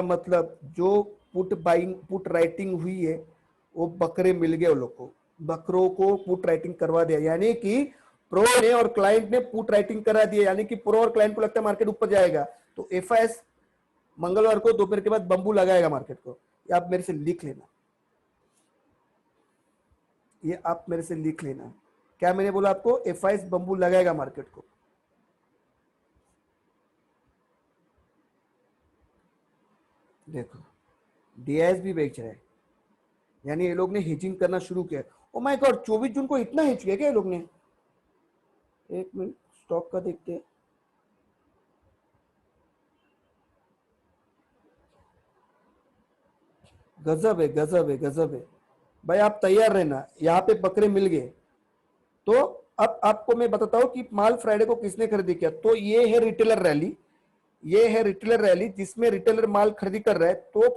मतलब जो पुट बाइंग, पुट राइटिंग हुई है, वो बकरे मिल गए, वो लोग को, बकरों को पुट राइटिंग करवा दिया। यानी कि प्रो ने और क्लाइंट ने पुट राइटिंग करा दिया, यानी कि प्रो और क्लाइंट को लगता है मार्केट ऊपर जाएगा, तो एफआईएस मंगलवार को दोपहर के बाद बंबू लगाएगा मार्केट को। ये आप मेरे से लिख लेना, ये आप मेरे से लिख लेना। क्या मैंने बोला आपको? एफआईएस बंबू लगाएगा मार्केट को। देखो, डीआईएस भी बेच रहे हैं, यानी ये लोग ने हेजिंग करना शुरू किया। ओ माय गॉड, 24 जून को इतना हेज किया क्या ये लोग ने? एक मिनट, स्टॉक का देखते हैं। गजब है, गजब है, गजब है भाई। आप तैयार रहना, यहाँ पे बकरे मिल गए। तो अब आपको मैं बताता हूँ कि माल फ्राइडे को किसने खरीदी किया। तो ये है रिटेलर रैली, ये है रिटेलर रैली जिसमें रिटेलर माल खरीदी कर रहा है। तो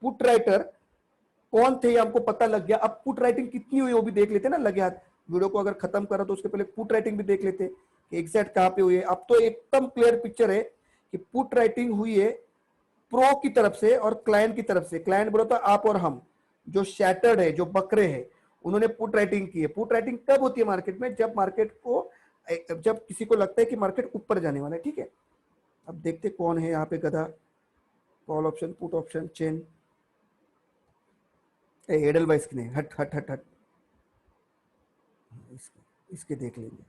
पुट राइटर कौन थे ये हमको पता लग गया। अब पुट राइटिंग कितनी हुई वो भी देख लेते ना लगे हाथ। वीडियो को अगर खत्म करा तो उसके पहले पुट राइटिंग भी देख लेते कि एग्जैक्ट कहाँ पे हुई है। अब तो एकदम क्लियर पिक्चर है कि पुट राइटिंग हुई है प्रो की तरफ से और क्लाइंट की तरफ से। क्लाइंट बोला था आप और हम, जो शैटर्ड है, जो बकरे हैं, उन्होंने पुट राइटिंग की है। पुट राइटिंग कब होती है मार्केट में? जब मार्केट को, जब किसी को लगता है कि मार्केट ऊपर जाने वाला है। ठीक है, अब देखते कौन है यहाँ पे गधा। Call option, put option, chain, Edelweiss की नहीं, हट हट हट हट, इसके देख लेंगे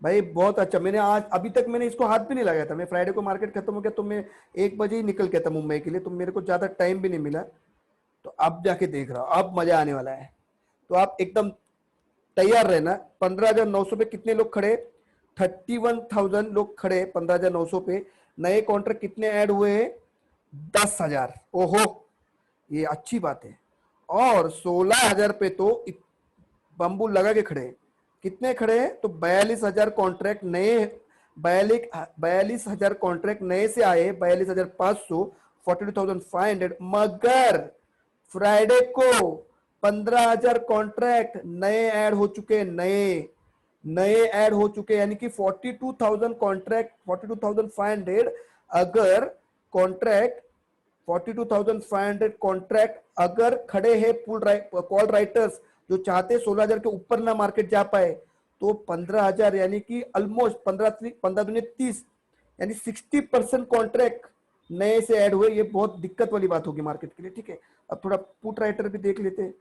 भाई। बहुत अच्छा, मैंने आज अभी तक मैंने इसको हाथ भी नहीं लगाया था। मैं फ्राइडे को मार्केट खत्म हो गया तो मैं 1 बजे ही निकल गया था मुंबई के लिए, तो मेरे को ज्यादा टाइम भी नहीं मिला। तो अब जाके देख रहा हूँ, अब मजा आने वाला है। तो आप एकदम तैयार रहना। 15,900 पे कितने लोग खड़े? 31,000 लोग खड़े 15,900 पे। नए कॉन्ट्रैक्ट कितने ऐड हुए हैं? 10,000। ओहो, ये अच्छी बात है। और 16,000 पे तो बम्बू लगा के खड़े हैं। कितने खड़े हैं? तो 42,000 कॉन्ट्रैक्ट नए, 42,000 कॉन्ट्रैक्ट नए से आए, 42,500, 42,500। मगर फ्राइडे को 15,000 कॉन्ट्रैक्ट नए ऐड हो चुके, नए ऐड हो चुके, यानी कि 42,000 कॉन्ट्रैक्ट, 42,500 अगर कॉन्ट्रैक्ट, 42,500 कॉन्ट्रैक्ट अगर खड़े हैं कॉल राइटर्स जो चाहते 16,000 के ऊपर ना मार्केट जा पाए, तो 15,000 यानी कि ऑलमोस्ट 15 दूनी 30, यानी 60% कॉन्ट्रैक्ट नए से ऐड हुए। ये बहुत दिक्कत वाली बात होगी मार्केट के लिए। ठीक है, अब थोड़ा पुट राइटर भी देख लेते हैं।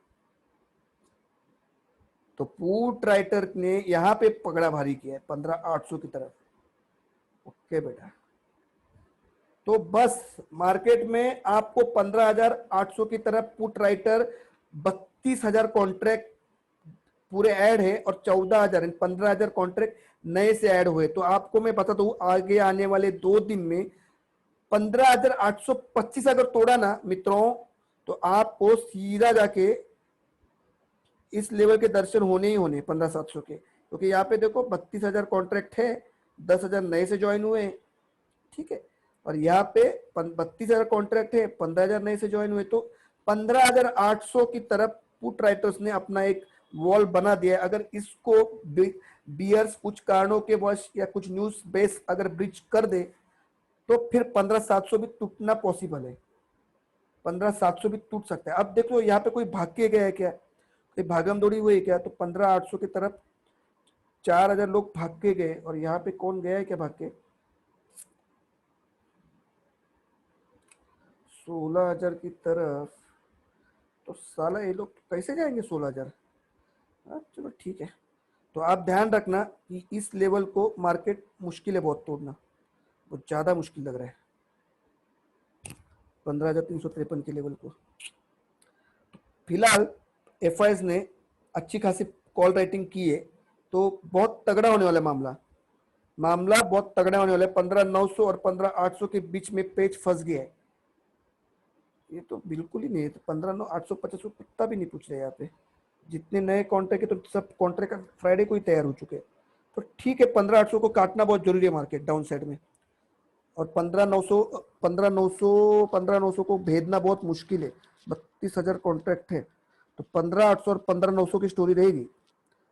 तो पुट राइटर ने यहां पे पकड़ा भारी किया है 15,800 की तरफ। ओके बेटा, तो बस मार्केट में आपको 15,800 की तरफ पुट राइटर, 32,000 कॉन्ट्रैक्ट पूरे ऐड है और 14,000, 15,000 कॉन्ट्रैक्ट नए से ऐड हुए। तो आपको मैं बता दूं, आगे आने वाले 2 दिन में 15,825 अगर तोड़ा ना मित्रों, तो आपको सीधा जाके इस लेवल के दर्शन होने ही होने 15,700 के, क्योंकि यहाँ पे देखो 32,000 कॉन्ट्रैक्ट है, 10,000 नए से ज्वाइन हुए, ठीक है। और यहाँ पे 32,000 कॉन्ट्रैक्ट है, 15,000 नए से ज्वाइन हुए, तो 15,800 की तरफ पुट राइटर्स ने अपना एक वॉल बना दिया है। अगर इसको बियर्स कुछ कारणों के वश या कुछ न्यूज बेस अगर ब्रिज कर दे, तो फिर 15,700 भी टूटना पॉसिबल है, 15,700 भी टूट सकता है। अब देखो यहाँ पे कोई भाग के गया है क्या, कोई भागम दौड़ी हुई है क्या, तो 15,800 की तरफ 4,000 लोग भाग के गए, और यहाँ पे कौन गया है क्या भाग के, 16,000 की तरफ, तो साला ये लोग कैसे जाएंगे 16,000। चलो ठीक है, तो आप ध्यान रखना कि इस लेवल को मार्केट मुश्किल है बहुत तोड़ना, बहुत ज्यादा मुश्किल लग रहा है 15,353 के लेवल को। फिलहाल एफआईएस ने अच्छी खासी कॉल राइटिंग की है, तो बहुत तगड़ा होने वाला मामला बहुत तगड़ा होने वाला है। 15,900 और 15,800 के बीच में पेज फंस गया है, ये तो बिल्कुल ही नहीं है। तो 15,850 कुत्ता भी नहीं पूछ रहे यहाँ पे, जितने नए कॉन्ट्रैक्ट है तो सब कॉन्ट्रैक्ट फ्राइडे को ही तैयार हो चुके हैं। तो ठीक है, 15,800 को काटना बहुत जरूरी है मार्केट डाउन साइड में, और 15,900 को भेदना बहुत मुश्किल है। 32,000 कॉन्ट्रैक्ट है, तो 15,800 और 15,900 की स्टोरी रहेगी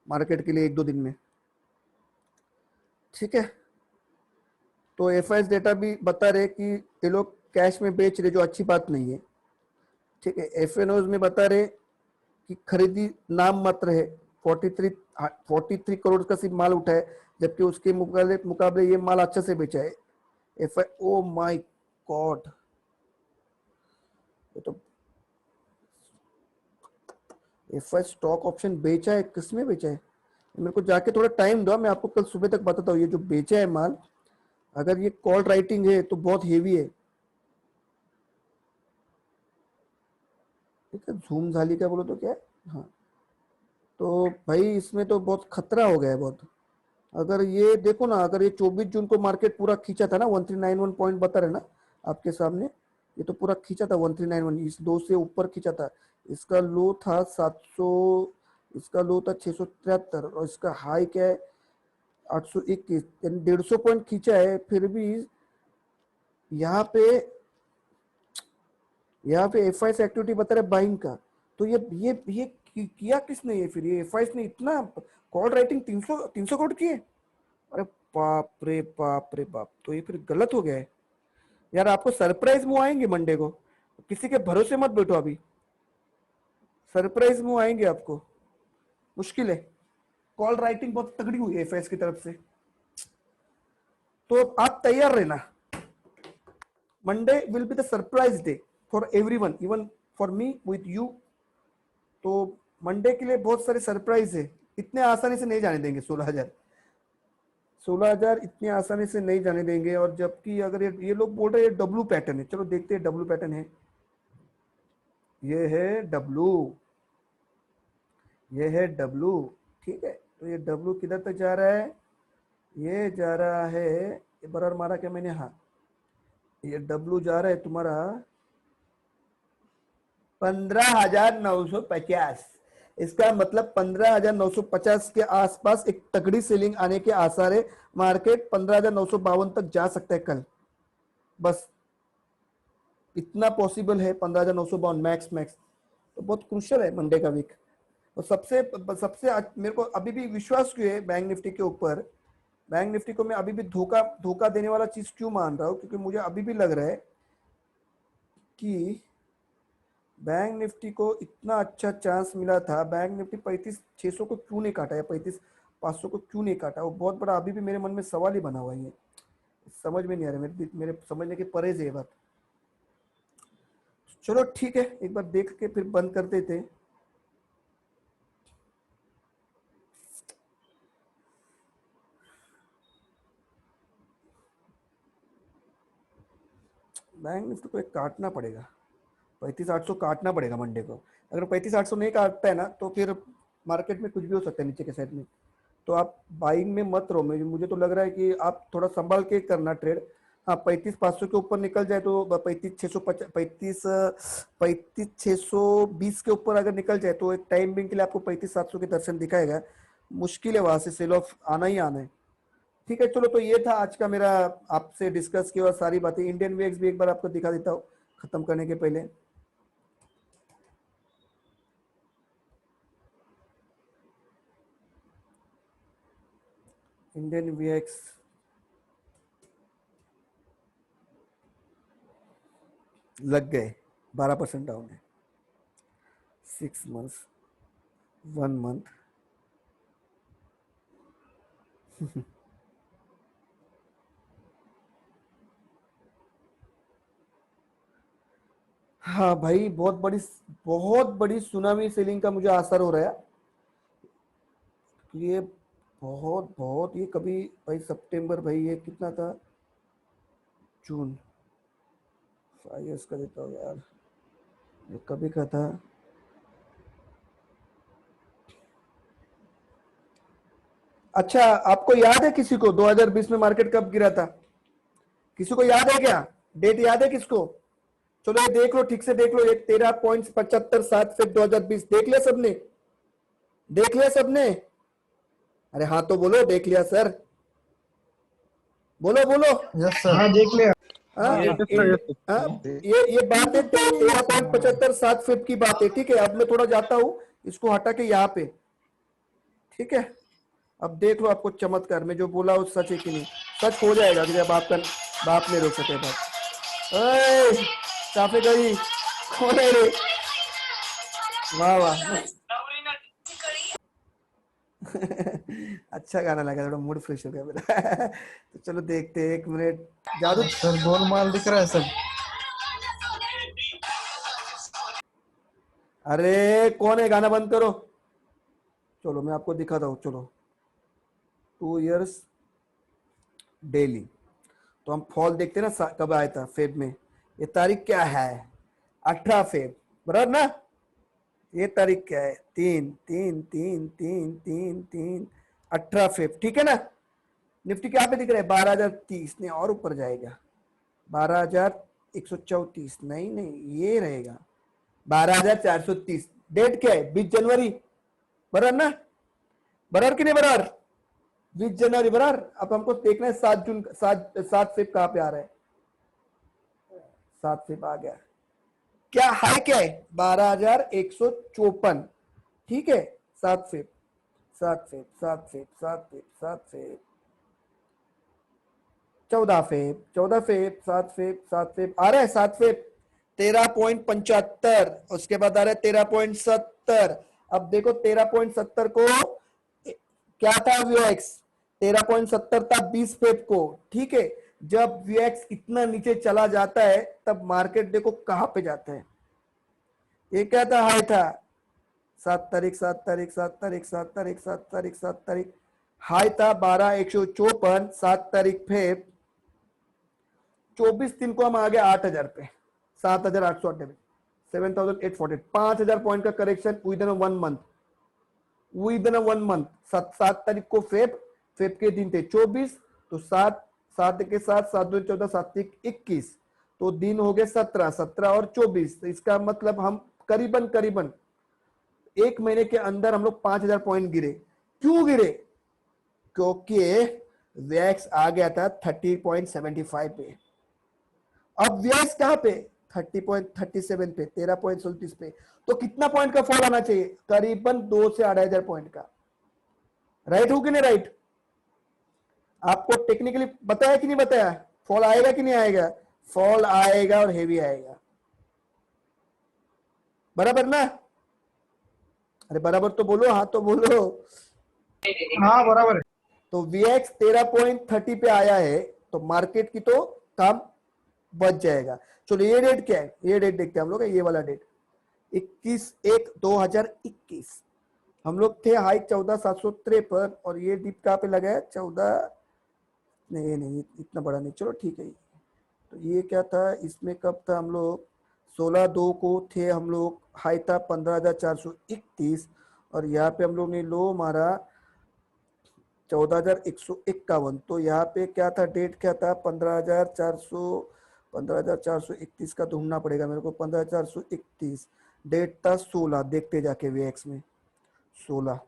मार्केट के लिए 1-2 दिन में, ठीक है। तो एफआईएस डेटा भी बता रहे कि ये लोग कैश में बेच रहे, जो अच्छी बात नहीं है, ठीक है। एफएनओज में बता रहे कि खरीदी नाम मात्र है, 43 करोड़ का सिर्फ माल उठा है, जबकि उसके मुकाबले ये माल अच्छा से बेचा है। ओ माय गॉड, ये तो एफआई स्टॉक ऑप्शन बेचा है, किसमें बेचा है, मेरे को जाके थोड़ा टाइम दो, मैं आपको कल सुबह तक बताता हूँ। ये जो बेचा है माल, अगर ये कॉल राइटिंग है तो बहुत हेवी है, ठीक है। झूम झाली का बोलो तो क्या है, हाँ। तो भाई इसमें तो बहुत खतरा हो गया है बहुत। अगर ये देखो ना, अगर ये 24 जून को मार्केट पूरा खींचा था ना, 1391 पॉइंट बता रहे ना आपके सामने, ये तो पूरा खींचा था 1391, इस 2 से ऊपर खींचा था। इसका लो था 700, इसका लो था 673, और इसका हाई क्या है 821, यानी 150 पॉइंट खींचा है। फिर भी यहाँ पे एफआई से एक्टिविटी बता रहे बाइंग का, तो ये किया किसने, ये फिर ये एफआई ने इतना कॉल राइटिंग 300 करोड़ की है, अरे बाप रे बाप रे बाप, तो ये फिर गलत हो गया है यार। आपको सरप्राइज मूव आएंगे मंडे को, किसी के भरोसे मत बैठो, अभी सरप्राइज मूव आएंगे आपको, मुश्किल है। कॉल राइटिंग बहुत तगड़ी हुई है एफएस की तरफ से, तो आप तैयार रहना। Monday will be the surprise day for everyone, even for me with you. तो मंडे के लिए बहुत सारे सरप्राइज है, इतने आसानी से नहीं जाने देंगे 16,000 इतनी आसानी से नहीं जाने देंगे। और जबकि अगर ये लोग बोल रहे हैं डब्लू पैटर्न है, चलो देखते हैं डब्लू पैटर्न है, ये है डब्लू, ये है डब्लू, ठीक है। तो ये डब्लू किधर तक जा रहा है, ये जा रहा है, ये बराबर मारा क्या मैंने, हाँ, ये डब्लू जा रहा है तुम्हारा 15,950। इसका मतलब 15,950 के आसपास एक तगड़ी सेलिंग आने के आसार है। मार्केट 15,952 तक जा सकता है कल, बस इतना पॉसिबल है, 15,952 मैक्स। तो बहुत क्रूशियल है मंडे का वीक। और सबसे मेरे को अभी भी विश्वास क्यों है बैंक निफ्टी के ऊपर, बैंक निफ्टी को मैं अभी भी धोखा देने वाला चीज क्यों मान रहा हूँ, क्योंकि मुझे अभी भी लग रहा है कि बैंक निफ्टी को इतना अच्छा चांस मिला था, बैंक निफ्टी 35,600 को क्यों नहीं काटा, या 35,500 को क्यों नहीं काटा, वो बहुत बड़ा अभी भी मेरे मन में सवाल ही बना हुआ है। समझ में नहीं आ रहा, मेरे समझने के परे से ये बात। चलो ठीक है, एक बार देख के फिर बंद कर देते। बैंक निफ्टी को एक काटना पड़ेगा, 35,800 काटना पड़ेगा मंडे को। अगर 35,800 नहीं काटता है ना, तो फिर मार्केट में कुछ भी हो सकता है नीचे के साइड में। तो आप बाइंग में मत रहो, मुझे तो लग रहा है कि आप थोड़ा संभाल के करना ट्रेड। हाँ 35,500 के ऊपर निकल जाए तो 35,620 के ऊपर अगर निकल जाए तो एक टाइम बिंग के लिए आपको 35,700 के दर्शन दिखाएगा। मुश्किल है वहां से सेल ऑफ आना ही आना है। ठीक है चलो, तो ये था आज का मेरा आपसे डिस्कस किया हुआ सारी बातें। इंडियन वीएक्स भी एक बार आपको दिखा देता हूँ खत्म करने के पहले। इंडियन वीएक्स लग गए 12% डाउन है। 6 मंथ्स 1 मंथ हाँ भाई, बहुत बड़ी सुनामी सेलिंग का मुझे असर हो रहा है। ये बहुत बहुत ये कभी भाई सितंबर, भाई ये कितना था, जून 5 इयर्स का देता हूँ यार, ये कभी का था। अच्छा आपको याद है किसी को 2020 में मार्केट कब गिरा था? किसी को याद है क्या? डेट याद है किसको? चलो ये देख लो, ठीक से देख लो, ये 13.75 से 2020 देख लिया सबने? देख लिया सबने? अरे हाँ तो बोलो, देख लिया सर, बोलो बोलो। Yes sir. हाँ देख लिया। हाँ ये बात है 13.75 की बात है। ठीक है, अब मैं थोड़ा जाता हूँ इसको हटा के यहाँ पे। ठीक है, अब देख लो आपको चमत्कार, मैं जो बोला वो सच है कि नहीं। सच हो जाएगा कि जब आपका बाप नहीं रोक सके बात। काफी गई कौन है रे? वाह वाह अच्छा गाना लगा, थोड़ा मूड फ्रेश हो गया मेरा तो चलो देखते हैं, 1 मिनट। जादू सर गोलमाल दिख रहा है सब। अरे कौन है? गाना बंद करो। चलो मैं आपको दिखाता हूँ। चलो 2 इयर्स डेली, तो हम फॉल देखते हैं ना, कब आया था? फेब में। ये तारीख क्या है? 18 फेब, बराबर ना? ये तारीख क्या है? 3 18 फेब, ठीक है ना? निफ्टी क्या पे दिख रहा है? 12,030 ने और ऊपर जाएगा। 12,134 नहीं नहीं ये रहेगा 12,430। डेट क्या है? 20 जनवरी, बराबर ना? बराबर कि नहीं बराबर? 20 जनवरी बराबर। अब हमको देखना है 7 जून, 7 फेब कहाँ पे आ रहा है? 7 फेब आ गया। क्या हाई क्या है? 12,154, ठीक है। 7 Feb 7 Feb 7 Feb 7 Feb 7 Feb 14 Feb 14 Feb 7 Feb 7 Feb आ रहा है। 7 फेब 13.75, उसके बाद आ रहा है 13.70। अब देखो 13.70 को क्या था वीएक्स? 13.70 था 20 फेब को, ठीक है। जब वीएक्स इतना नीचे चला जाता है तब मार्केट देखो कहां पे जाता है। ये क्या था? हाई था 7 तारीख 7 तारीख 7 तारीख 7 तारीख 7 तारीख 7 तारीख, हाई था 12,154 7 तारीख फेब। 24 दिन को हम आ गए 8,000 पे, 7,898, 7,840, 5,000 पॉइंट का correction with in 1 month. With in 1 month 7 तारीख को फेब के दिन थे 24, तो 7 के साथ 7 2 14 7 21, तो दिन हो गए 17 और 24। तो इसका मतलब हम करीबन 1 महीने के अंदर हम लोग 5,000 पॉइंट गिरे। क्यों गिरे? क्योंकि वैक्स आ गया था 30.75 पे। अब वैक्स कहां पे? 30.37 पे, 13.37 पे। तो कितना पॉइंट का फॉल आना चाहिए? करीबन 2 से 2,500 पॉइंट का। राइट हो कि नहीं राइट? आपको टेक्निकली बताया कि नहीं बताया? फॉल आएगा कि नहीं आएगा? फॉल आएगा और हेवी आएगा, बराबर ना? अरे बराबर तो बोलो, हाँ तो बोलो। हाँ बराबर है। तो वीएक्स 13.30 पे आया है, तो मार्केट की तो काम बच जाएगा। चलो ये डेट क्या है? ये डेट देखते हैं हम लोग, ये वाला डेट 21/1/2021। हम लोग थे हाई 14,753 और ये डिप कहाँ पे लगा है? 14 नहीं इतना बड़ा नहीं, चलो ठीक है। तो ये क्या था? इसमें कब था हम लोग? 16/2 को थे हम लोग, हाई था 15,431 और यहाँ पे हम लोग ने लो मारा 14,151। तो यहाँ पे क्या था, डेट क्या था, 15,431 का ढूंढना पड़ेगा मेरे को। 15,431 डेट था 16, देखते जाके वीएक्स में 16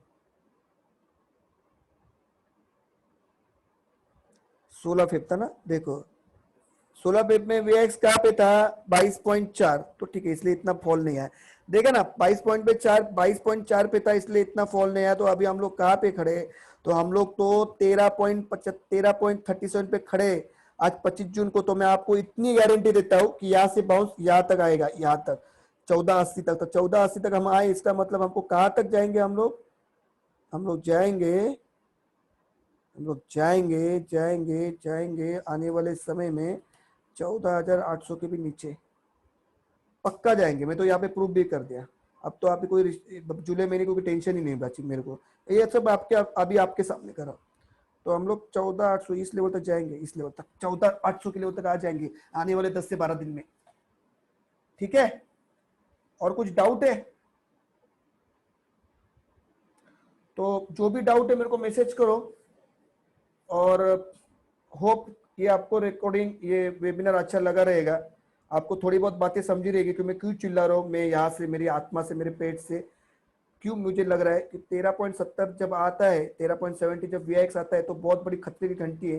फेब था ना, देखो 16 फेब में वीएक्स कहाँ पे था, 22.4। तो ठीक है, इसलिए इतना फॉल नहीं आया। देखा ना, 22.4 पे था, इसलिए इतना फॉल नहीं आया। तो अभी हम लोग कहाँ पे खड़े, तो हम लोग तो 13.37 पे खड़े आज 25 जून को। तो मैं आपको इतनी गारंटी देता हूँ कि यहाँ से बाउंस यहाँ तक आएगा, यहाँ तक 1480 तक। तो 1480 तक हम आए, इसका मतलब हमको कहाँ तक जाएंगे, हम लोग जाएंगे आने वाले समय में 14,800 के भी नीचे पक्का जाएंगे। मैं तो यहाँ पे प्रूफ भी कर दिया। अब तो आप कोई जुलाई महीने को टेंशन ही नहीं बची मेरे को, ये सब अभी आपके सामने करा। तो हम लोग 14,800 इस लेवल तक जाएंगे, इस लेवल तक 14,800 के लेवल तक आ जाएंगे आने वाले 10 से 12 दिन में। ठीक है, और कुछ डाउट है तो जो भी डाउट है मेरे को मैसेज करो। और होप ये आपको रिकॉर्डिंग, ये वेबिनार अच्छा लगा रहेगा, आपको थोड़ी बहुत बातें समझी रहेगी कि मैं क्यों चिल्ला रहा हूँ। मैं यहाँ से, मेरी आत्मा से, मेरे पेट से क्यों मुझे लग रहा है कि 13.70 जब आता है, 13.70 जब वीआईएक्स आता है तो बहुत बड़ी खतरे की घंटी है।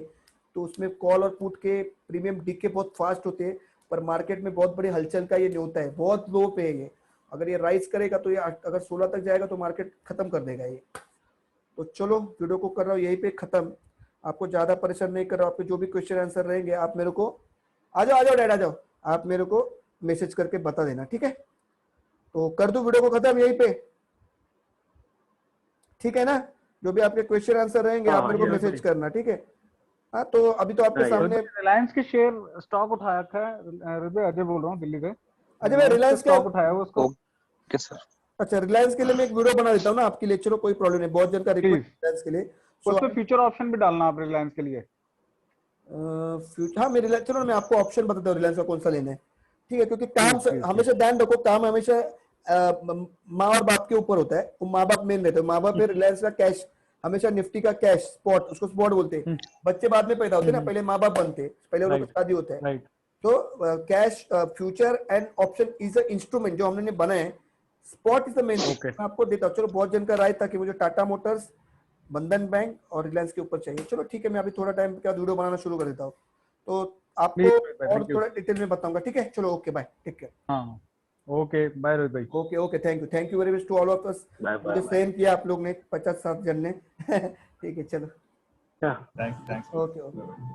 तो उसमें कॉल और पुट के प्रीमियम डीके बहुत फास्ट होते हैं, पर मार्केट में बहुत बड़ी हलचल का ये न्योता है, बहुत लो पे है ये। अगर ये राइज करेगा तो ये अगर 16 तक जाएगा तो मार्केट खत्म कर देगा ये। तो चलो, वीडियो को कर रहा हूँ यहीं पे खत्म, आपको ज्यादा परेशान नहीं कर रहा हूँ। आपके जो भी क्वेश्चन आंसर रहेंगे आप मेरे को आ जाओ डैड, आ जाओ, आप मेरे को मैसेज करके बता देना। ठीक है, तो कर दो वीडियो को खत्म यहीं पे, ठीक है ना। जो भी आपके क्वेश्चन आंसर रहेंगे आप मेरे को मैसेज करना, ठीक है। हाँ, तो अभी तो आपके सामने रिलायंस के शेयर स्टॉक उठाया था, हृदय अजय बोल रहा हूँ दिल्ली से। अच्छा, मैं रिलायंस का स्टॉक उठाया हुआ उसको। Okay sir. अच्छा, रिलायंस के लिए मैं एक वीडियो बना देता हूँ ना आपके लिए, चलो कोई प्रॉब्लम नहीं, बहुत जन का रिक्वेस्ट रिलायंस के लिए। उसमें फ्यूचर ऑप्शन भी डालना आप रिलायंस के लिए। हाँ, मैं रिलायंस, चलो मैं आपको ऑप्शन बताता हूँ रिलायंस का कौन सा लेना है। ठीक है, क्योंकि काम हमेशा ध्यान रखो, काम हमेशा माँ और बाप के ऊपर होता है। वो माँ बाप मेन रहते हैं, माँ बाप रिलायंस का कैश हमेशा, निफ्टी का कैश स्पॉट, उसको स्पॉट बोलते हैं। बच्चे बाद में पैदा होते हैं ना, पहले माँ बाप बनते हैं, पहले उनका शादी होता है। तो cash, future and option is a instrument जो हमने बनाए हैं, स्पॉट इज द मेन। मैं आपको देता हूँ, चलो बहुत जन का राय था कि मुझे टाटा मोटर्स, बंधन बैंक और रिलायंस के ऊपर चाहिए। चलो ठीक है, मैं अभी थोड़ा टाइम के बाद वीडियो बनाना शुरू कर देता हूँ, तो आपको और थोड़ा डिटेल में बताऊंगा। ठीक है, चलो ओके बाय, टेक केयर। हाँ, ओके बाय रोहित भाई। Okay, thank you very much to all of us. मुझे सेंड किया आप लोग ने, 50-60 जन ने। ठीक है, चलो, थैंक्स। ओके।